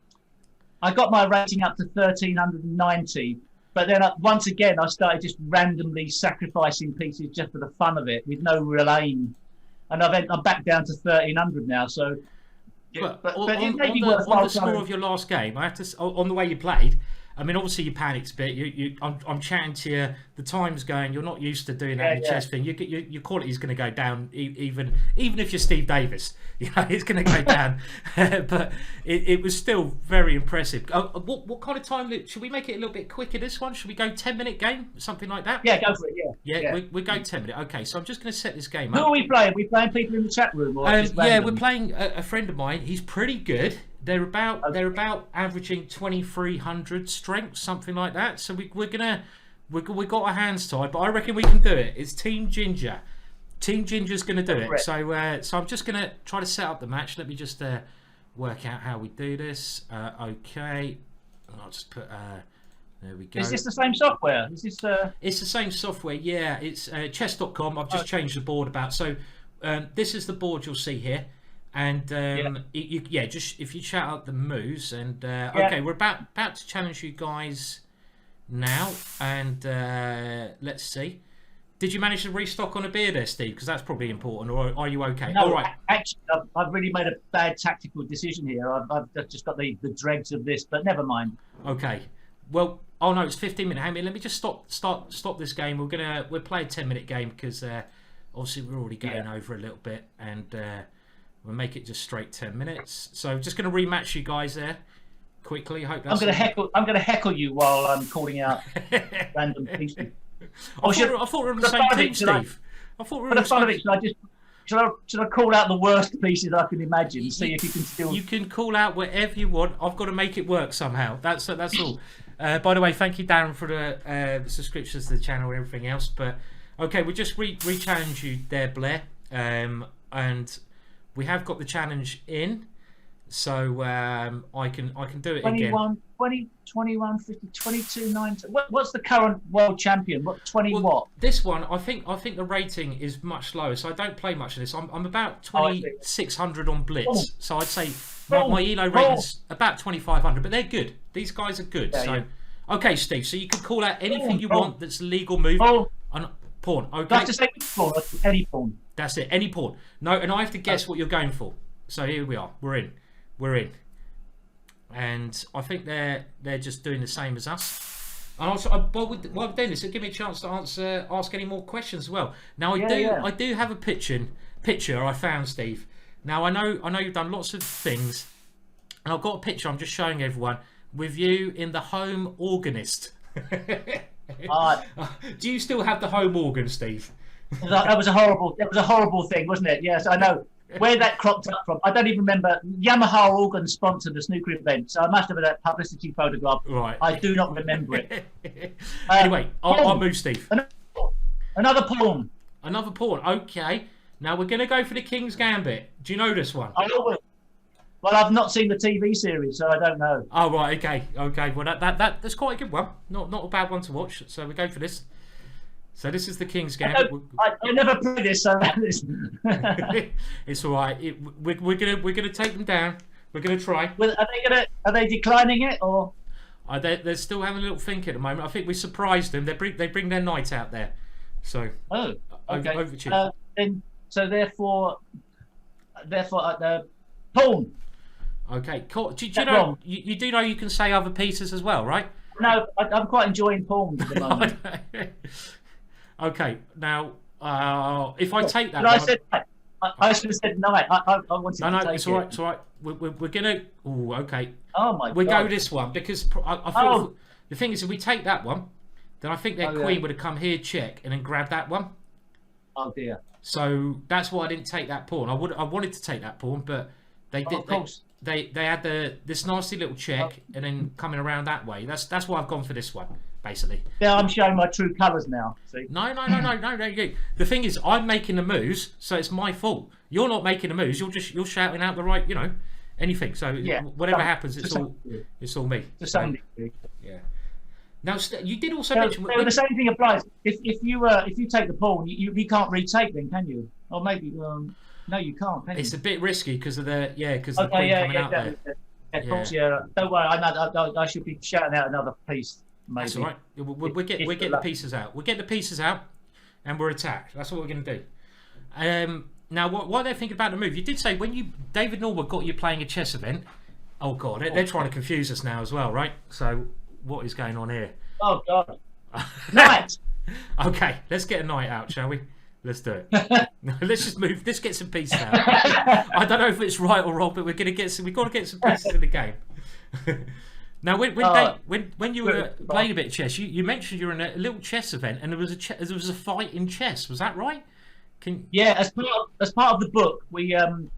Speaker 3: I got my rating up to 1390. But then once again, I started just randomly sacrificing pieces just for the fun of it, with no real aim. And I'm back down to 1300 now. So,
Speaker 2: but on the score of your last game, I have to on the way you played. I mean, obviously you panicked a bit. I'm chatting to you. The time's going. You're not used to doing that in the chess thing. Your quality is going to go down, even if you're Steve Davis. You know, it's going to go down. But it was still very impressive. What kind of time? Should we make it a little bit quicker? This one? Should we go 10-minute game, something like that?
Speaker 3: Yeah, go for it. Yeah.
Speaker 2: We go 10-minute. Okay, so I'm just going to set this game
Speaker 3: Who
Speaker 2: up.
Speaker 3: are we playing? Are we playing people in the chat room? Or just
Speaker 2: Yeah,
Speaker 3: random?
Speaker 2: we're playing a friend of mine. He's pretty good. They're about averaging 2,300 strength, something like that. So we got our hands tied, but I reckon we can do it. It's Team Ginger. Team Ginger's going to do it. So I'm just going to try to set up the match. Let me just work out how we do this. Okay, I'll just put. There we go.
Speaker 3: Is this the same software? Is this?
Speaker 2: It's the same software. Yeah, it's chess.com. I've just changed the board about. So this is the board you'll see here. And just if you shout out the moves and okay, we're about to challenge you guys now, and let's see. Did you manage to restock on a beer there, Steve? Because that's probably important. Or are you okay?
Speaker 3: No,
Speaker 2: all right.
Speaker 3: Actually, I've really made a bad tactical decision here. I've just got the dregs of this, but never mind.
Speaker 2: Okay. Well, oh no, it's 15-minute. Hang on, let me just stop this game. We'll play a 10-minute game because obviously we're already going over a little bit, and we'll make it just straight 10 minutes. So just going to rematch you guys there quickly. Hope that's
Speaker 3: I'm going to heckle you while I'm calling out random pieces.
Speaker 2: I thought we were on the same team, Steve. I thought we were on the
Speaker 3: fun of
Speaker 2: same.
Speaker 3: it, should I call out the worst pieces I can imagine and see if you can still?
Speaker 2: You can call out whatever you want. I've got to make it work somehow. That's all. By the way, thank you, Darren, for the subscriptions to the channel and everything else. But okay, we just re-challenge you there, Blair, and we have got the challenge in, so I can do it
Speaker 3: 21,
Speaker 2: again.
Speaker 3: 20, 21, 50, 22, 19. What's the current world champion? What 20
Speaker 2: Well,
Speaker 3: what?
Speaker 2: This one, I think the rating is much lower, so I don't play much of this. I'm about 2,600 on Blitz, so I'd say my Elo rating's about 2,500, but they're good. These guys are good. Okay, Steve, so you can call out anything you want that's a legal move. Pawn, okay.
Speaker 3: Do I have to say pawn or any pawn?
Speaker 2: That's it, any pawn. No, and I have to guess what you're going for. So here we are. We're in. And I think they're just doing the same as us. And also, while we're doing this, it'll give me a chance to ask any more questions as well. Now I do have a picture I found, Steve. Now I know you've done lots of things, and I've got a picture I'm just showing everyone with you in the home organist. Do you still have the home organ, Steve?
Speaker 3: That was a horrible thing, wasn't it? Yes, I know. Where that cropped up from, I don't even remember. Yamaha organ sponsored the snooker event, so I must have had that publicity photograph.
Speaker 2: Right.
Speaker 3: I do not remember it.
Speaker 2: Anyway, I'll move, Steve.
Speaker 3: Another pawn.
Speaker 2: Another pawn. Okay. Now we're going to go for the King's Gambit. Do you know this one?
Speaker 3: Well, I've not seen the TV series, so I don't know.
Speaker 2: Oh right. Okay. Well, that's quite a good one. Not a bad one to watch. So we go for this. So this is the King's Gambit.
Speaker 3: I never played this, so
Speaker 2: it's all right. We're gonna take them down. We're gonna try.
Speaker 3: Well, are they declining it or?
Speaker 2: They're still having a little think at the moment. I think we surprised them. They bring their night out there. So
Speaker 3: okay.
Speaker 2: over to you.
Speaker 3: Therefore, pawn.
Speaker 2: Okay, cool. Do you know you do know you can say other pieces as well, right?
Speaker 3: No, I'm quite enjoying pawns at the moment.
Speaker 2: Okay, now if I take that,
Speaker 3: I should have said knight. I wanted to take
Speaker 2: it's all right. It's all right. We're gonna. Oh, okay.
Speaker 3: Oh my God.
Speaker 2: We go this one because I thought the thing is if we take that one, then I think their queen would have come here, check, and then grab that one.
Speaker 3: Oh dear.
Speaker 2: So that's why I didn't take that pawn. I wanted to take that pawn, but they did.
Speaker 3: Of course.
Speaker 2: They had this nasty little check and then coming around that way. That's why I've gone for this one, basically.
Speaker 3: Yeah, I'm showing my true colours now. See?
Speaker 2: No. The thing is, I'm making the moves, so it's my fault. You're not making the moves. You're shouting out the right, anything. So whatever happens, it's all me.
Speaker 3: To some degree.
Speaker 2: Yeah. Now you did also mention.
Speaker 3: The same thing applies. If you take the pawn, you can't retake, then can you? Or maybe. No, you can't. Can you?
Speaker 2: It's a bit risky because of the the queen coming out there.
Speaker 3: Of course, yeah. Don't worry. I should be shouting out another piece. Maybe.
Speaker 2: That's all right. We'll get the pieces out. We'll get the pieces out, and we're attacked. That's what we're going to do. Now, what they're thinking about the move? You did say when David Norwood got you playing a chess event. Oh God, they're trying to confuse us now as well, right? So what is going on here?
Speaker 3: Oh God. Knight.
Speaker 2: Okay, let's get a knight out, shall we? Let's do it. Let's just move. Let's get some pieces out. I don't know if it's right or wrong, but we're gonna get some. We've got to get some pieces in the game. Now, when you were playing a bit of chess, you mentioned you were in a little chess event, and there was a fight in chess. Was that right?
Speaker 3: Yeah, as part of the book, we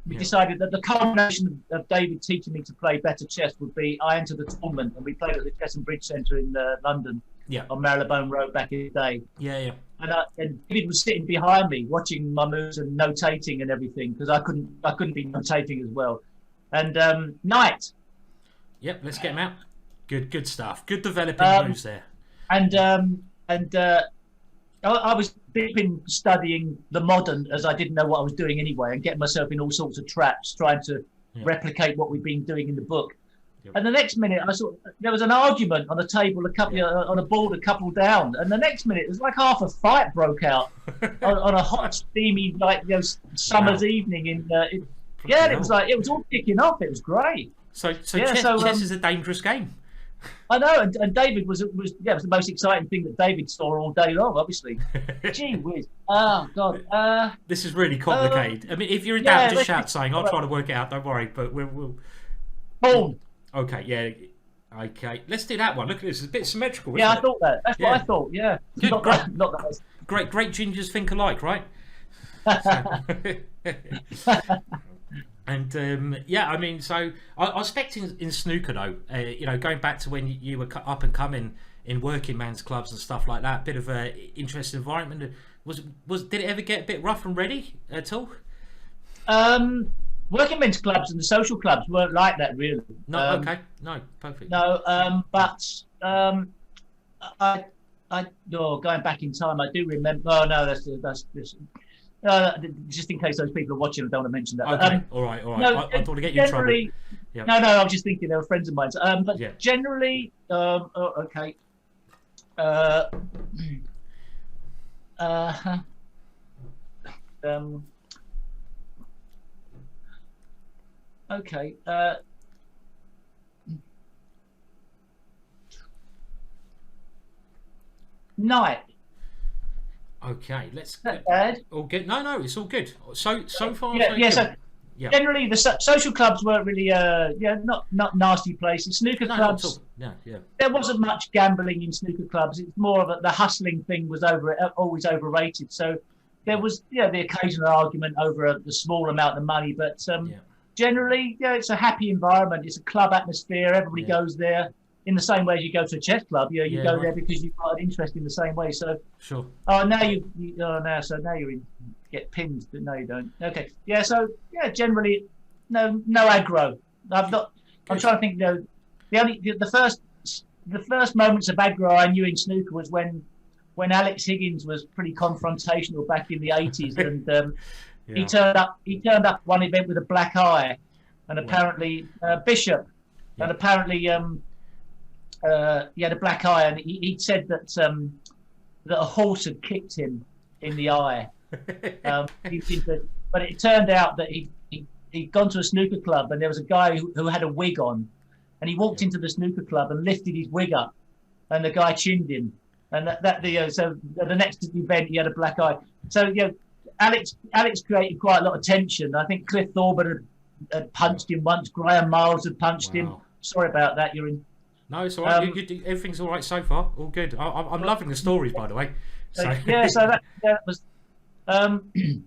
Speaker 3: decided that the culmination of David teaching me to play better chess would be I entered the tournament, and we played at the Chess and Bridge Centre in London.
Speaker 2: Yeah.
Speaker 3: On Marylebone Road back in the day.
Speaker 2: Yeah.
Speaker 3: And David was sitting behind me, watching my moves and notating and everything, because I couldn't be notating as well. And knight.
Speaker 2: Yep, let's get him out. Good stuff. Good developing moves there.
Speaker 3: And I was deep in studying the modern, as I didn't know what I was doing anyway, and getting myself in all sorts of traps, trying to replicate what we've been doing in the book. Yep. And the next minute, I saw there was an argument on a table, on a board, a couple down. And the next minute, it was like half a fight broke out on a hot, steamy, summer's evening. It was all kicking off. It was great.
Speaker 2: So chess is a dangerous game.
Speaker 3: I know, and David was the most exciting thing that David saw all day long. Obviously, gee whiz! Oh God,
Speaker 2: this is really complicated. I mean, if you're in doubt, just shout saying, "I'll try to work it out." Don't worry, but we'll.
Speaker 3: Boom.
Speaker 2: Okay, yeah. Okay, let's do that one. Look at this; it's a bit symmetrical.
Speaker 3: Yeah, I thought that. That's what I thought. Yeah,
Speaker 2: good,
Speaker 3: not that.
Speaker 2: Great gingers think alike, right? And I mean, so I was expecting in snooker though, going back to when you were up and coming in working man's clubs and stuff like that, bit of a interesting environment. Did it ever get a bit rough and ready at all?
Speaker 3: Working men's clubs and the social clubs weren't like that really.
Speaker 2: No, okay, no, perfect.
Speaker 3: No, but going back in time, I do remember. Oh no, that's just in case those people are watching, I don't want to mention that.
Speaker 2: Okay, all right.
Speaker 3: No,
Speaker 2: I don't want to get you in trouble.
Speaker 3: Yep. No, I was just thinking they were friends of mine. But generally, okay. Okay. Knight.
Speaker 2: Okay, let's.
Speaker 3: Not bad.
Speaker 2: All good. No, it's all good. So far.
Speaker 3: So generally, the social clubs weren't really, not nasty places. Snooker clubs.
Speaker 2: Yeah.
Speaker 3: There wasn't much gambling in snooker clubs. It's more of the hustling thing was always overrated. So there was, the occasional argument over the small amount of money, but generally, it's a happy environment. It's a club atmosphere. Everybody goes there. In the same way as you go to a chess club, you go there because you've got an interest in the same way. So
Speaker 2: sure.
Speaker 3: Oh, now now you're in, get pinned, but no, you don't. Okay, so generally, no aggro. I'm trying to think. The first moments of aggro I knew in snooker was when Alex Higgins was pretty confrontational back in the 80s, and he turned up one event with a black eye, and apparently Bishop, and apparently. He had a black eye, and he said that a horse had kicked him in the eye. But it turned out that he'd gone to a snooker club, and there was a guy who had a wig on, and he walked into the snooker club and lifted his wig up, and the guy chinned him, and so the next event he had a black eye. So Alex created quite a lot of tension. I think Cliff Thorburn had punched him once. Graham Miles had punched him. Sorry about that. You're in.
Speaker 2: No, it's all right. Everything's all right so far. All good. I'm loving the stories, by the way.
Speaker 3: So that was. Okay.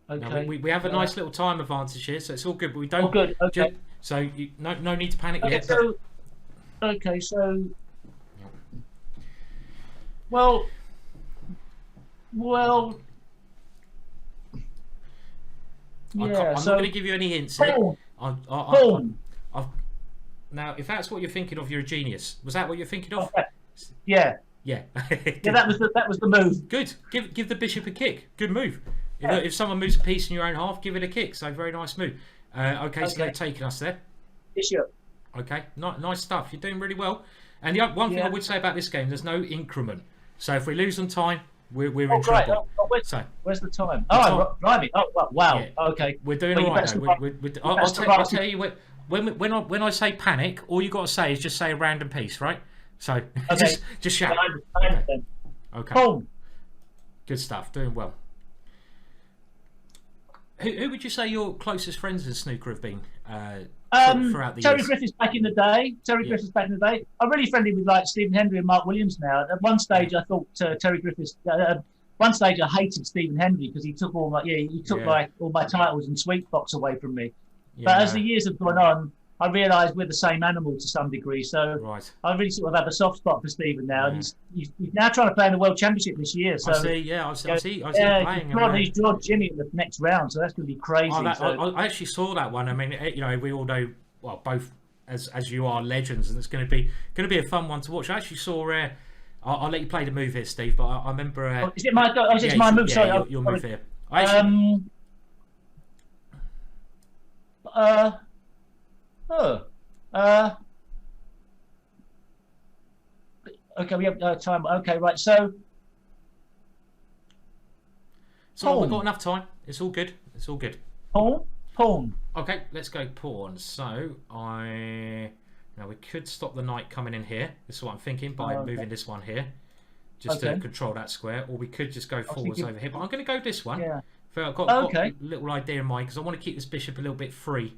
Speaker 2: No, we have a nice little time advantage here, so it's all good. But we don't.
Speaker 3: Oh, good. Okay.
Speaker 2: So no need to panic yet.
Speaker 3: So. Well.
Speaker 2: I'm not going to give you any hints here. Now, if that's what you're thinking of, you're a genius. Was that what you're thinking of?
Speaker 3: Okay. Yeah. That was the move.
Speaker 2: Good. Give the bishop a kick. Good move. If someone moves a piece in your own half, give it a kick. So very nice move. Okay, so they're taking us there.
Speaker 3: Bishop.
Speaker 2: Okay, nice stuff. You're doing really well. And the one thing I would say about this game, there's no increment. So if we lose on time, we're in trouble.
Speaker 3: Where's the time? Oh, blimey! Oh, wow!
Speaker 2: Yeah.
Speaker 3: Okay,
Speaker 2: we're doing all right. I'll when I say panic, all you got to say is just say a random piece, right? So
Speaker 3: Okay.
Speaker 2: just shout.
Speaker 3: I understand.
Speaker 2: Okay.
Speaker 3: Boom.
Speaker 2: Good stuff. Doing well. Who would you say your closest friends in snooker have been throughout the
Speaker 3: Terry
Speaker 2: years?
Speaker 3: Griffiths back in the day. Griffiths back in the day. I'm really friendly with like Stephen Hendry and Mark Williams now. At one stage, I thought Terry Griffiths. One stage, I hated Stephen Hendry because he took all my titles and sweet box away from me.
Speaker 2: Yeah,
Speaker 3: but as the years have gone on, I realised we're the same animal to some degree. So
Speaker 2: right.
Speaker 3: I really sort of have a soft spot for Stephen now. And he's now trying to play in the World Championship this year. So
Speaker 2: I see him playing.
Speaker 3: He's drawn Jimmy in the next round, so that's going to be crazy.
Speaker 2: I actually saw that one. I mean, we all know, well, both as you are legends, and it's going to be a fun one to watch. I actually saw. I'll let you play the move here, Steve. But I remember.
Speaker 3: Is it my? It's my move.
Speaker 2: Yeah,
Speaker 3: Sorry,
Speaker 2: your move here.
Speaker 3: Okay, we have time. Okay, right. So
Speaker 2: we've got enough time. It's all good. It's all good.
Speaker 3: Pawn.
Speaker 2: Okay, let's go pawn. So now we could stop the knight coming in here. This is what I'm thinking by moving this one here, just to control that square. Or we could just go forwards over here. But I'm going to go this one.
Speaker 3: Yeah.
Speaker 2: So I've got a little idea in mind because I want to keep this bishop a little bit free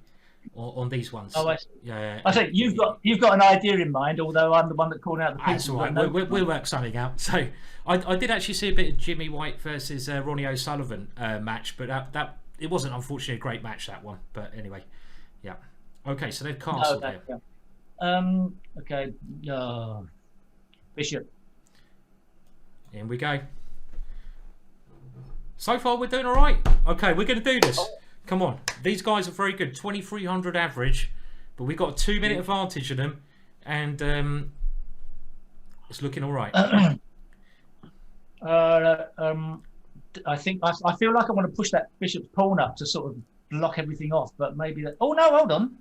Speaker 2: on these ones.
Speaker 3: Oh, I see.
Speaker 2: Yeah.
Speaker 3: I think you've got an idea in mind, although I'm the one that called out the
Speaker 2: That's all right. We'll work something out. So I did actually see a bit of Jimmy White versus Ronnie O'Sullivan match, but that it wasn't unfortunately a great match, that one. But anyway, yeah. Okay, so they've castled here.
Speaker 3: Yeah. Okay. Bishop.
Speaker 2: In we go. So far we're doing all right. Okay, we're going to do this. Come on. These guys are very good. 2,300 average, but we've got a 2-minute advantage of them, and it's looking all right.
Speaker 3: I think I feel like I want to push that bishop's pawn up to sort of block everything off, but maybe that. Oh no! Hold on.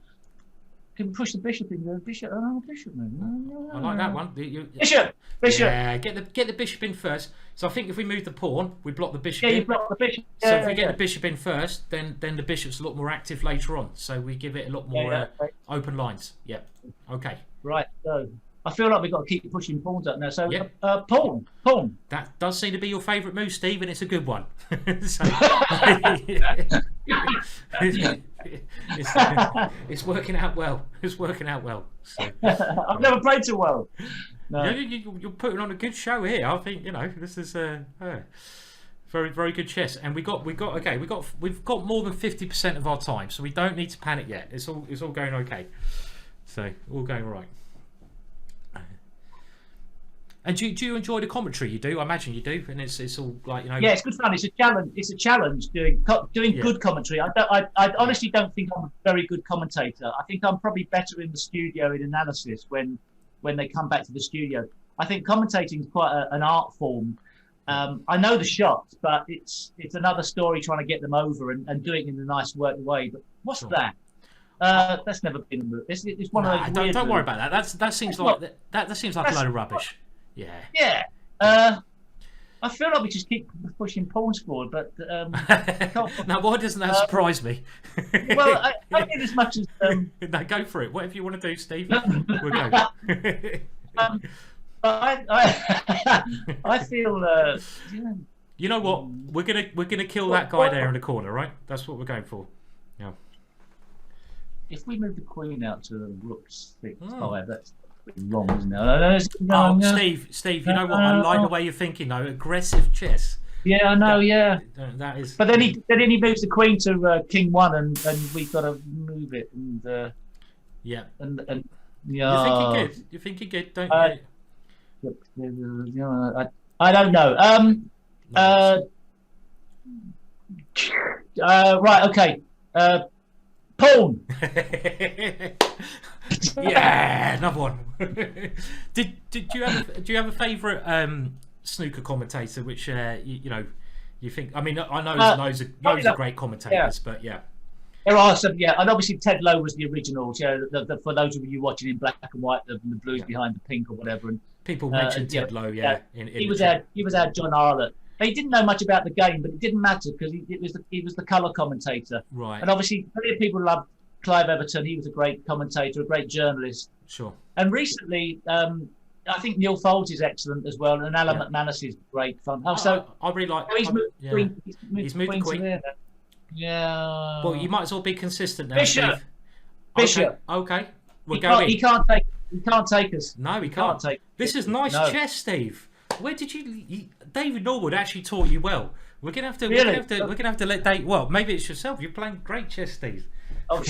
Speaker 3: Can we push the bishop in the bishop? Oh, bishop. No.
Speaker 2: I like that one.
Speaker 3: Bishop.
Speaker 2: Yeah, get the bishop in first. So I think if we move the pawn, we block the bishop.
Speaker 3: Yeah, you block the bishop.
Speaker 2: So if we get the bishop in first, then the bishop's a lot more active later on. So we give it a lot more open lines. Yeah. Okay.
Speaker 3: Right. So I feel like we've got to keep pushing pawns up now. So pawn.
Speaker 2: That does seem to be your favourite move, Steve, and it's a good one. It's working out well. It's working out well. So,
Speaker 3: I've never played so well. No.
Speaker 2: You're putting on a good show here. I think this is very, very good chess, and we've got more than 50% of our time, so we don't need to panic yet. It's all going okay. So all going all right. And do you enjoy the commentary? You do, I imagine you do, and it's all like
Speaker 3: Yeah, it's good fun. It's a challenge. It's a challenge doing good commentary. I honestly don't think I'm a very good commentator. I think I'm probably better in the studio in analysis when they come back to the studio. I think commentating is quite an art form. I know the shots, but it's another story trying to get them over and doing it in a nice way. But what's that? That's never been a move. It's one of those.
Speaker 2: Don't worry about that. That seems like that seems like a load of rubbish. Yeah.
Speaker 3: Yeah. I feel like we just keep pushing pawns forward, but
Speaker 2: now why doesn't that surprise me?
Speaker 3: Well, I don't need as much as.
Speaker 2: No, go for it. Whatever you want to do, Steve. We'll go.
Speaker 3: I feel.
Speaker 2: You know what? We're gonna kill that guy there in the corner, right? That's what we're going for. Yeah.
Speaker 3: If we move the queen out to rook 6-5, that's wrong, isn't it?
Speaker 2: Steve, you know what? I like the way you're thinking, though. Aggressive chess.
Speaker 3: Yeah, I know.
Speaker 2: That is.
Speaker 3: But then he moves the queen to king 1, and we've got to move it. And
Speaker 2: yeah.
Speaker 3: And
Speaker 2: You're thinking good, don't you?
Speaker 3: I don't know. Right. Okay. Pawn.
Speaker 2: Yeah, another one. Do you have a favourite snooker commentator which you think? I mean, I know there's loads of great commentators, but yeah.
Speaker 3: There are some, and obviously Ted Lowe was the original. For those of you watching in black and white, the blues behind the pink or whatever. And
Speaker 2: people mentioned Ted Lowe,
Speaker 3: he was our John Arlott. He didn't know much about the game, but it didn't matter because he was the colour commentator.
Speaker 2: Right.
Speaker 3: And obviously, plenty of people love Clive Everton, he was a great commentator, a great journalist.
Speaker 2: Sure.
Speaker 3: And recently, I think Neil Foulds is excellent as well, and Alan McManus is great fun. Also,
Speaker 2: I really like.
Speaker 3: he's moved
Speaker 2: He's moved the Queen.
Speaker 3: there. Yeah.
Speaker 2: Well, you might as well be consistent now,
Speaker 3: Bishop.
Speaker 2: Steve.
Speaker 3: Bishop.
Speaker 2: Okay. We're going.
Speaker 3: He can't take us.
Speaker 2: No, he can't.
Speaker 3: take.
Speaker 2: This is nice chess, Steve. Where did you? David Norwood actually taught you well. We're gonna have to.
Speaker 3: Really?
Speaker 2: We're gonna have to let Dave. Well, maybe it's yourself. You're playing great chess, Steve.
Speaker 3: Oh,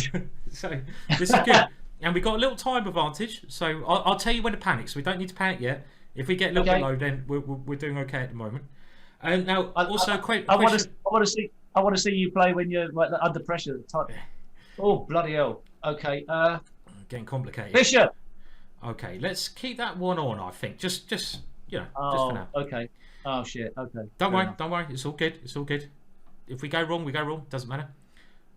Speaker 2: So this is good. And we got a little time advantage. So I'll tell you when to panic. So we don't need to panic yet. If we get a little bit low, then we're doing okay at the moment. And now also question.
Speaker 3: I want to see you play when you're under pressure. Oh bloody hell! Okay.
Speaker 2: Getting complicated.
Speaker 3: Bishop.
Speaker 2: Okay, let's keep that one on. I think just just
Speaker 3: Oh,
Speaker 2: for now.
Speaker 3: okay. Oh shit. Okay.
Speaker 2: Don't worry. It's all good. It's all good. If we go wrong, we go wrong. Doesn't matter.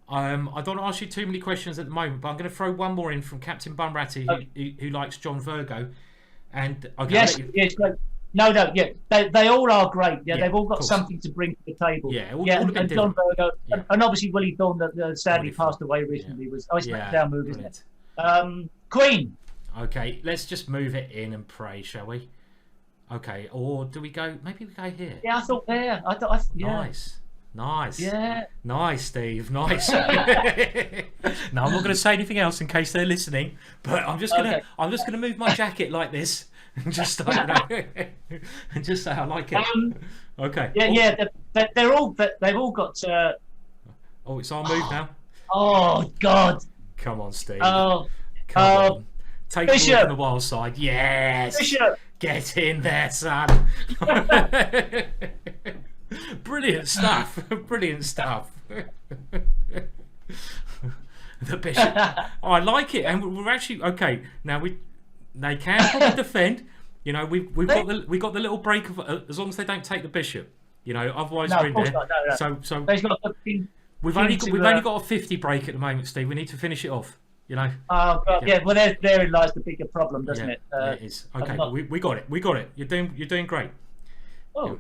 Speaker 2: I don't want to ask you too many questions at the moment, but I'm going to throw one more in from Captain Bumratty, who likes John Virgo. And
Speaker 3: yes, great. No, yeah, they all are great. Yeah, they've all got
Speaker 2: course.
Speaker 3: something to bring to the table.
Speaker 2: Yeah, all
Speaker 3: and John Virgo, and obviously Willie Thorne, that sadly passed away recently, was SmackDown movie, isn't it? Queen.
Speaker 2: Okay, let's just move it in and pray, shall we? Okay, or do we go? Maybe we go here.
Speaker 3: Yeah, I thought there.
Speaker 2: Nice.
Speaker 3: Yeah.
Speaker 2: Nice, Steve. Nice. No, I'm not going to say anything else in case they're listening. But I'm just gonna move my jacket like this and just and just say I like it. Okay.
Speaker 3: Yeah. They've all got.
Speaker 2: Oh, it's our move now.
Speaker 3: Oh God.
Speaker 2: Come on, Steve.
Speaker 3: Oh.
Speaker 2: Come on. Take it from the wild side. Yes.
Speaker 3: Bishop.
Speaker 2: Get in there, son. Brilliant stuff. Brilliant stuff. The bishop. Oh, I like it, and we're actually okay. Now they can probably defend. You know, we've got the little break of as long as they don't take the bishop. You know, otherwise we're in there. No. So we've only got a 50 break at the moment, Steve. We need to finish it off. You know.
Speaker 3: Oh God, yeah. Well, therein lies the bigger problem, doesn't it?
Speaker 2: It is. Okay, we got it. We got it. You're doing great.
Speaker 3: Oh.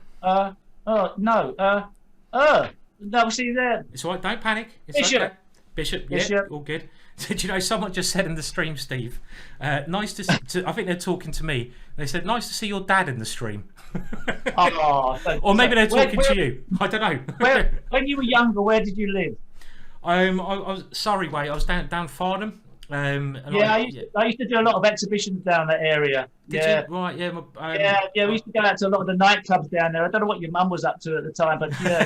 Speaker 3: No, see there.
Speaker 2: It's all right. Don't panic. It's
Speaker 3: Bishop.
Speaker 2: Okay. Bishop. All good. Did you know someone just said in the stream, Steve? Nice to I think they're talking to me. They said, "Nice to see your dad in the stream." Or maybe they're talking to you. I don't know.
Speaker 3: When you were younger, where did you live?
Speaker 2: I was Surrey way. I was down Farnham.
Speaker 3: I used to do a lot of exhibitions down that area.
Speaker 2: Did you? Right, yeah.
Speaker 3: We used to go out to a lot of the nightclubs down there. I don't know what your mum was up to at the time, but
Speaker 2: I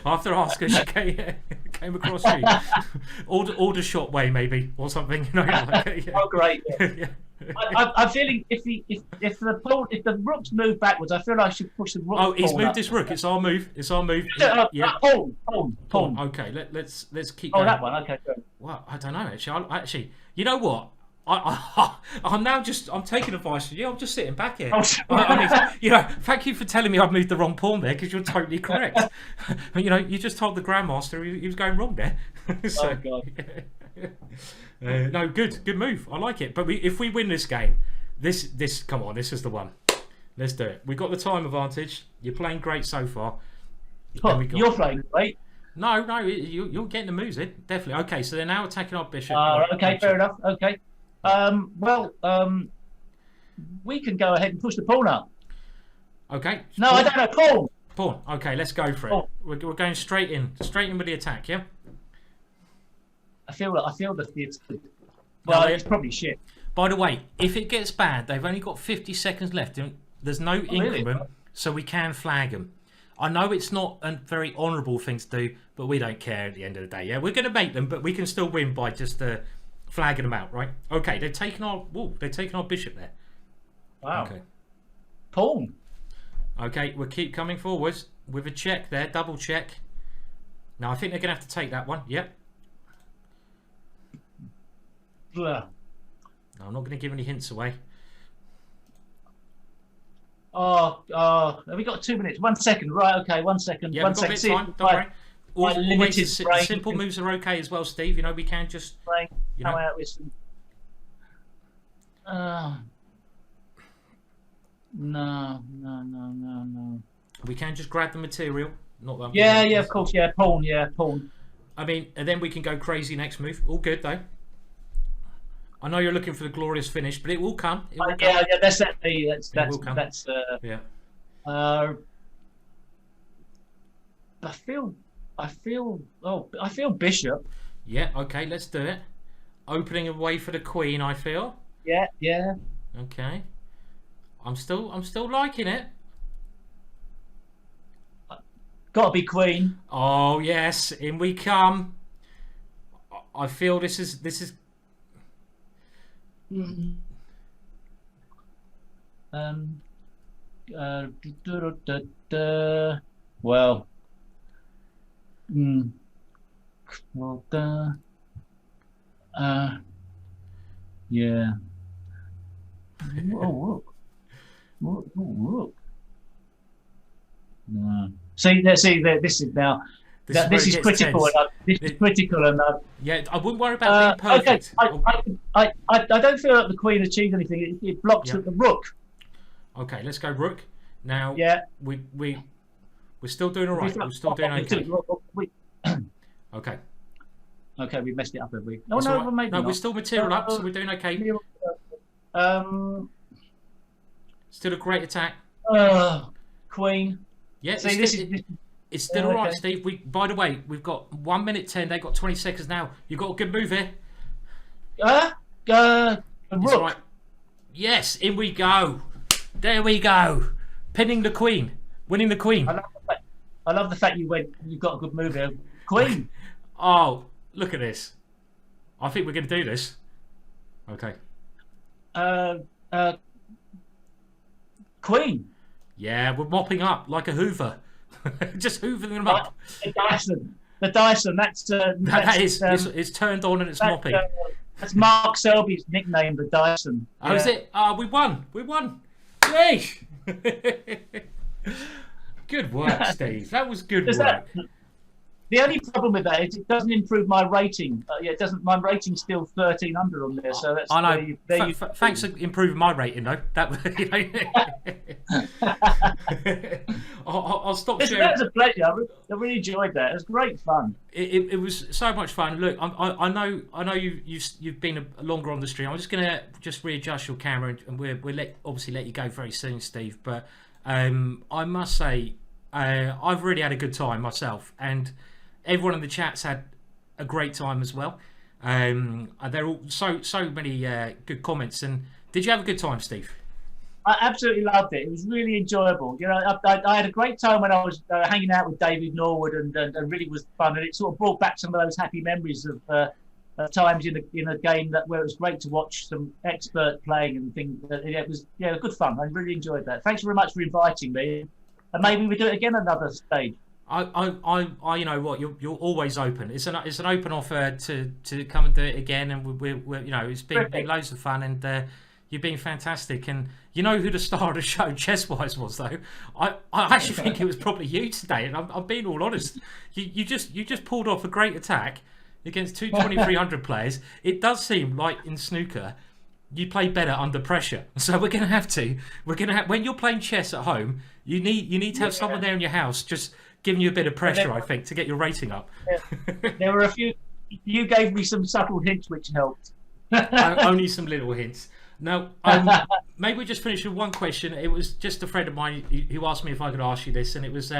Speaker 2: have to ask her. She came across you. Order shot way maybe or something. You know,
Speaker 3: Oh, great! Yeah. I'm feeling if the rooks move backwards, I feel like I should push the rook.
Speaker 2: Oh, he's moved this rook. It's our move. Yeah.
Speaker 3: Pawn.
Speaker 2: Okay, let's keep.
Speaker 3: Oh,
Speaker 2: going.
Speaker 3: that one. Okay, good.
Speaker 2: Well, I don't know actually. You know what? I'm taking advice from you. I'm just sitting back here. Thank you for telling me I've moved the wrong pawn there because you're totally correct. You just told the grandmaster he was going wrong there. So,
Speaker 3: oh God.
Speaker 2: No, good move. I like it. But if we win this game, this come on, this is the one. Let's do it. We got the time advantage. You're playing great so far.
Speaker 3: You're playing great.
Speaker 2: No, you're getting the moves in. Definitely. Okay, so they're now attacking our bishop.
Speaker 3: Okay, fair enough. Okay. We can go ahead and push the pawn up.
Speaker 2: Okay.
Speaker 3: No, I don't know.
Speaker 2: Pawn. Okay, let's go for it. We're going straight in with the attack. Yeah.
Speaker 3: I feel that it's probably shit.
Speaker 2: By the way, if it gets bad, they've only got 50 seconds left. There's no increment, really? So we can flag them. I know it's not a very honourable thing to do, but we don't care at the end of the day. Yeah, we're going to make them, but we can still win by just flagging them out, right? Okay, they've taken our bishop there.
Speaker 3: Wow.
Speaker 2: Okay.
Speaker 3: Pawn.
Speaker 2: Okay, we'll keep coming forwards with a check there, double check. Now I think they're going to have to take that one. Yep.
Speaker 3: Blah.
Speaker 2: I'm not going to give any hints away.
Speaker 3: Oh, have we got 2 minutes? 1 second, right? Okay, 1 second.
Speaker 2: Yeah, we've got a bit of time. Don't worry. Always simple moves are okay as well, Steve. We can just
Speaker 3: come out with some. No.
Speaker 2: We can just grab the material. Not that.
Speaker 3: Yeah, of course. Yeah, pawn.
Speaker 2: I mean, and then we can go crazy next move. All good though. I know you're looking for the glorious finish, but it will come. It will come.
Speaker 3: Yeah, that's definitely that's
Speaker 2: yeah.
Speaker 3: I feel bishop.
Speaker 2: Yeah, okay, let's do it. Opening away for the queen, I feel.
Speaker 3: Yeah.
Speaker 2: Okay. I'm still liking it.
Speaker 3: Got to be queen.
Speaker 2: Oh yes, in we come. I feel this is.
Speaker 3: Well. Yeah. Whoa. No. See, this is now. This is critical. This is critical enough.
Speaker 2: Yeah, I wouldn't worry about being perfect.
Speaker 3: Okay, I don't feel like the queen achieved anything. It blocks at the rook.
Speaker 2: Okay, let's go rook. Now,
Speaker 3: yeah,
Speaker 2: we're still doing all right. We're still doing okay. Okay.
Speaker 3: Okay, we messed it up, have we?
Speaker 2: No, right. Maybe no, not. We're still material up, so we're doing okay. Still a great attack.
Speaker 3: Queen.
Speaker 2: Yeah, it's still all right, Steve. By the way, we've got 1 minute 10. They've got 20 seconds now. You've got a good move here.
Speaker 3: Rook.
Speaker 2: Right. Yes, in we go. There we go. Pinning the queen. Winning the queen.
Speaker 3: I love the fact you've got a good move here. Queen.
Speaker 2: Oh, look at this. I think we're going to do this. Okay.
Speaker 3: Queen.
Speaker 2: Yeah, we're mopping up like a Hoover. Just hoovering them up.
Speaker 3: The Dyson.
Speaker 2: It's turned on and it's mopping.
Speaker 3: That's Mark Selby's nickname, the Dyson.
Speaker 2: Oh, is it? We won. Yay! Good work, Steve. That was good work.
Speaker 3: The only problem with that is it doesn't improve my rating. It doesn't. My rating's still 13 under on there. So that's.
Speaker 2: I know. Thanks for improving my rating, though. That. I'll stop sharing.
Speaker 3: That was a pleasure. I really enjoyed that. It was great fun.
Speaker 2: It was so much fun. Look, I know you've been longer on the stream. I'm just gonna readjust your camera, and we'll obviously let you go very soon, Steve. But I must say, I've really had a good time myself, and everyone in the chat's had a great time as well. They're all so many good comments. And did you have a good time, Steve?
Speaker 3: I absolutely loved it. It was really enjoyable. You know, I had a great time when I was hanging out with David Norwood, and really was fun. And it sort of brought back some of those happy memories of times in a game where it was great to watch some expert playing and things. It was good fun. I really enjoyed that. Thanks very much for inviting me. And maybe we do it again another stage.
Speaker 2: I you know what, you're always open. It's an open offer to come and do it again, and we're you know, it's been loads of fun, and you've been fantastic. And you know who the star of the show chess wise was, though? I actually think it was probably you today, and I'm being all honest. You just pulled off a great attack against two 2300 players. It does seem like in snooker you play better under pressure. So we're gonna have when you're playing chess at home, you need to have someone there in your house just giving you a bit of pressure, I think, to get your rating up.
Speaker 3: There were a few. You gave me some subtle hints which helped.
Speaker 2: Only some little hints. Now, maybe we just finish with one question. It was just a friend of mine who asked me if I could ask you this, and it was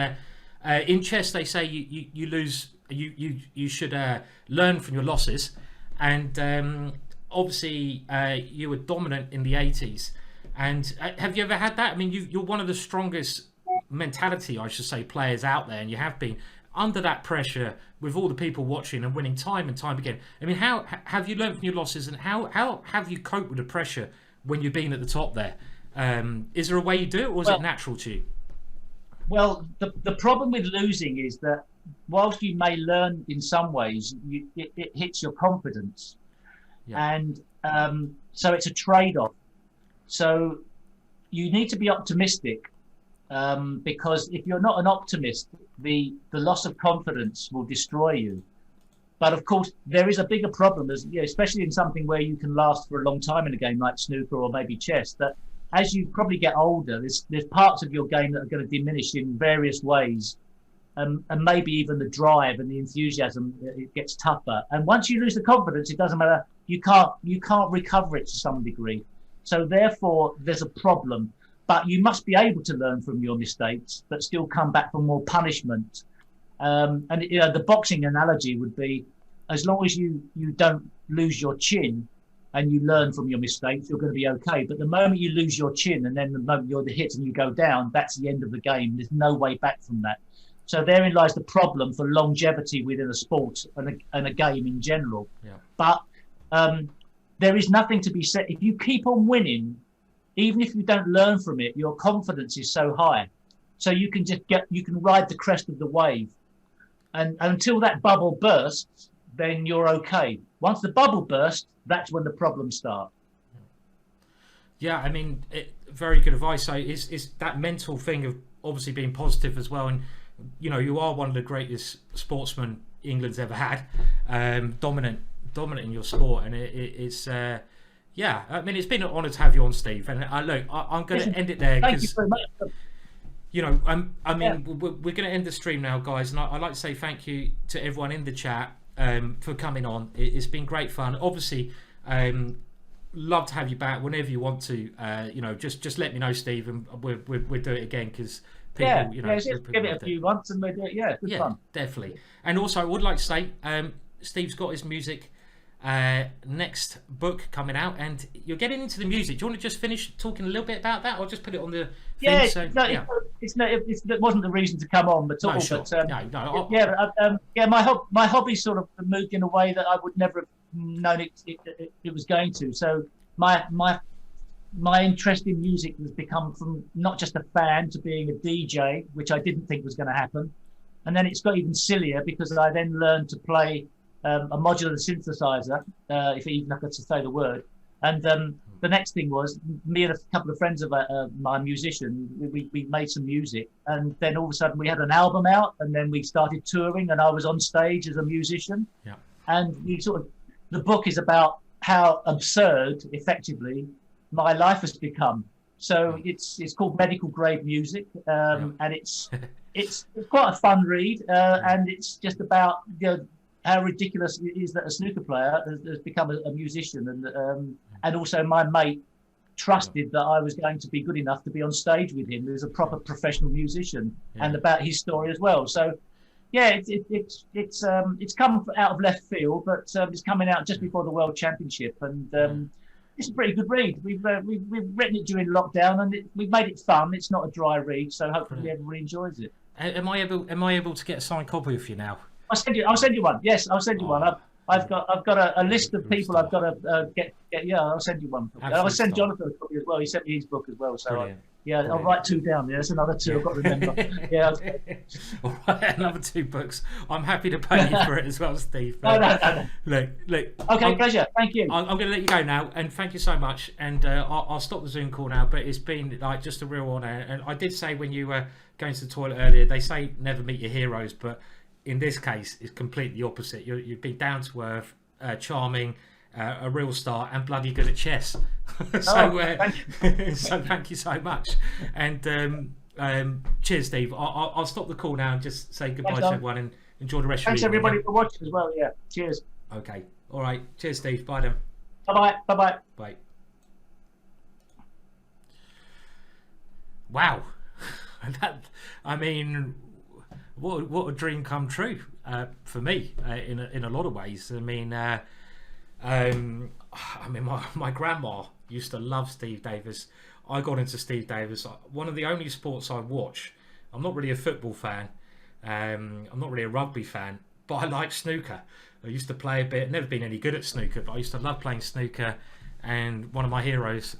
Speaker 2: in chess they say you lose, you should learn from your losses, and obviously you were dominant in the 80s. And have you ever had that? I mean, you're one of the strongest mentality, I should say, players out there, and you have been under that pressure with all the people watching and winning time and time again. I mean, how have you learned from your losses, and how have you coped with the pressure when you've been at the top there? Is there a way you do it, or is it natural to you?
Speaker 3: Well, the problem with losing is that whilst you may learn in some ways, it hits your confidence. Yeah. And so it's a trade-off. So you need to be optimistic, because if you're not an optimist, the loss of confidence will destroy you. But of course, there is a bigger problem, especially in something where you can last for a long time in a game like snooker or maybe chess, that as you probably get older, there's parts of your game that are going to diminish in various ways. and maybe even the drive and the enthusiasm, it gets tougher. And once you lose the confidence, it doesn't matter. You can't recover it to some degree. So therefore, there's a problem. But you must be able to learn from your mistakes, but still come back for more punishment. And the boxing analogy would be, as long as you don't lose your chin and you learn from your mistakes, you're going to be okay. But the moment you lose your chin and then the moment you're the hit and you go down, that's the end of the game. There's no way back from that. So therein lies the problem for longevity within a sport and a game in general.
Speaker 2: Yeah.
Speaker 3: But there is nothing to be said. If you keep on winning, even if you don't learn from it, your confidence is so high. So you can ride the crest of the wave. And until that bubble bursts, then you're okay. Once the bubble bursts, that's when the problems start.
Speaker 2: Yeah, I mean, very good advice. So it's that mental thing of obviously being positive as well. And, you are one of the greatest sportsmen England's ever had, dominant in your sport. And it's, I mean, it's been an honour to have you on, Steve. And look, I'm going to end it there.
Speaker 3: Thank you very much.
Speaker 2: We're going to end the stream now, guys. And I'd like to say thank you to everyone in the chat for coming on. It's been great fun. Obviously, love to have you back whenever you want to. Just let me know, Steve, and we'll do it again because people,
Speaker 3: just give it a few months and we'll do it. Yeah, good fun.
Speaker 2: Definitely. And also, I would like to say, Steve's got his music next book coming out, and you're getting into the music. Do you want to just finish talking a little bit about that, or just put it on the thing?
Speaker 3: It wasn't the reason to come on at all.
Speaker 2: No, sure.
Speaker 3: But my hobby sort of moved in a way that I would never have known it was going to. So my interest in music has become from not just a fan to being a DJ, which I didn't think was going to happen, and then it's got even sillier because I then learned to play a modular synthesizer, if even I could say the word. And the next thing was me and a couple of friends of my musician, we made some music, and then all of a sudden we had an album out, and then we started touring, and I was on stage as a musician.
Speaker 2: Yeah.
Speaker 3: And the book is about how absurd, effectively, my life has become. So it's called Medical Grade Music, and it's quite a fun read, and it's just about how ridiculous it is that a snooker player has become a musician, and also my mate trusted that I was going to be good enough to be on stage with him as a proper professional musician, and about his story as well. So, yeah, it's come out of left field, but it's coming out just before the World Championship, and it's a pretty good read. We've written it during lockdown, and we've made it fun. It's not a dry read, so hopefully everybody enjoys it.
Speaker 2: Am I able to get a signed copy of you now?
Speaker 3: I'll send you one. Yes, I'll send you one. I've got a list of people I've got to get. Yeah, I'll send you one. I'll send Jonathan a copy as well. He sent me his book as well. So
Speaker 2: Brilliant.
Speaker 3: I'll write 2 down. There's another 2 I've got to remember. Yeah.
Speaker 2: All right, another 2 books. I'm happy to pay you for it as well, Steve.
Speaker 3: No.
Speaker 2: Look.
Speaker 3: Okay, pleasure. Thank you.
Speaker 2: I'm going to let you go now, and thank you so much. And I'll stop the Zoom call now. But it's been just a real honour. And I did say when you were going to the toilet earlier, they say never meet your heroes, but in this case, it's completely the opposite. You've been down to earth, charming, a real star, and bloody good at chess. So thank you so much. And cheers, Steve. I'll stop the call now and just say goodbye to everyone and enjoy the rest of your evening.
Speaker 3: Thanks everybody for watching as well. Yeah. Cheers.
Speaker 2: Okay. All right. Cheers, Steve. Bye then.
Speaker 3: Bye-bye.
Speaker 2: Bye. Wow. What a dream come true for me in a lot of ways. My grandma used to love Steve Davis. I got into Steve Davis. One of the only sports I watch. I'm not really a football fan. I'm not really a rugby fan, but I like snooker. I used to play a bit. Never been any good at snooker, but I used to love playing snooker. And one of my heroes,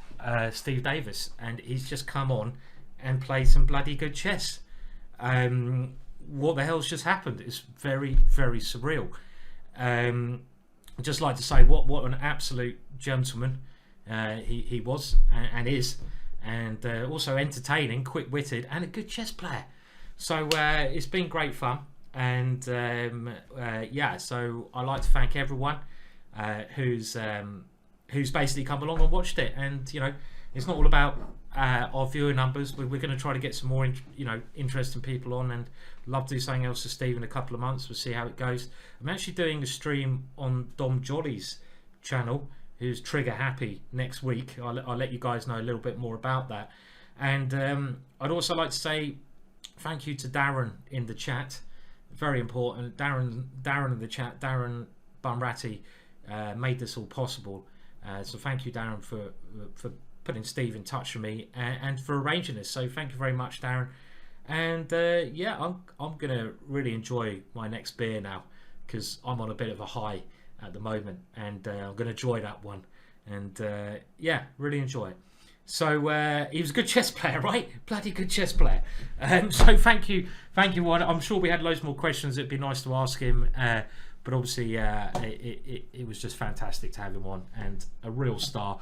Speaker 2: Steve Davis, and he's just come on and played some bloody good chess. What the hell's just happened? It's very, very surreal. I'd just like to say what an absolute gentleman he was and is, and also entertaining, quick-witted, and a good chess player. So it's been great fun, and so I'd like to thank everyone who's basically come along and watched it. And it's not all about our viewer numbers. We're going to try to get some more interesting people on, and love to do something else with Steve in a couple of months. We'll see how it goes. I'm actually doing a stream on Dom Jolly's channel, who's trigger happy, next week. I'll let you guys know a little bit more about that. And I'd also like to say thank you to Darren in the chat. Very important. Darren in the chat, Darren Bumratti, made this all possible. So thank you, Darren, for putting Steve in touch with me and for arranging this. So thank you very much, Darren. And yeah, I'm gonna really enjoy my next beer now, because I'm on a bit of a high at the moment, and I'm gonna enjoy that one. And yeah, really enjoy it. So he was a good chess player, right? Bloody good chess player. So thank you. I'm sure we had loads more questions. It'd be nice to ask him, but obviously it was just fantastic to have him on, and a real star.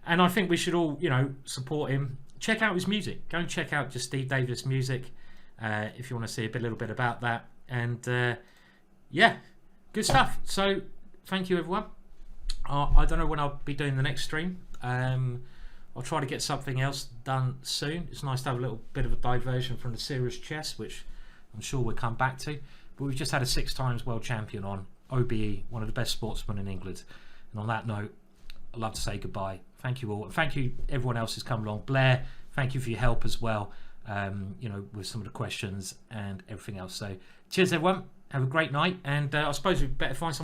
Speaker 2: And I think we should all, support him. Check out his music. Go and check out just Steve Davis music if you want to see a little bit about that. And yeah, good stuff. So thank you, everyone. I don't know when I'll be doing the next stream. I'll try to get something else done soon. It's nice to have a little bit of a diversion from the serious chess, which I'm sure we'll come back to. But we've just had a 6 times world champion on, OBE, one of the best sportsmen in England. And on that note, I'd love to say goodbye. Thank you all. And thank you everyone else who's come along. Blair, thank you for your help as well, with some of the questions and everything else. So cheers, everyone. Have a great night. And I suppose we better find some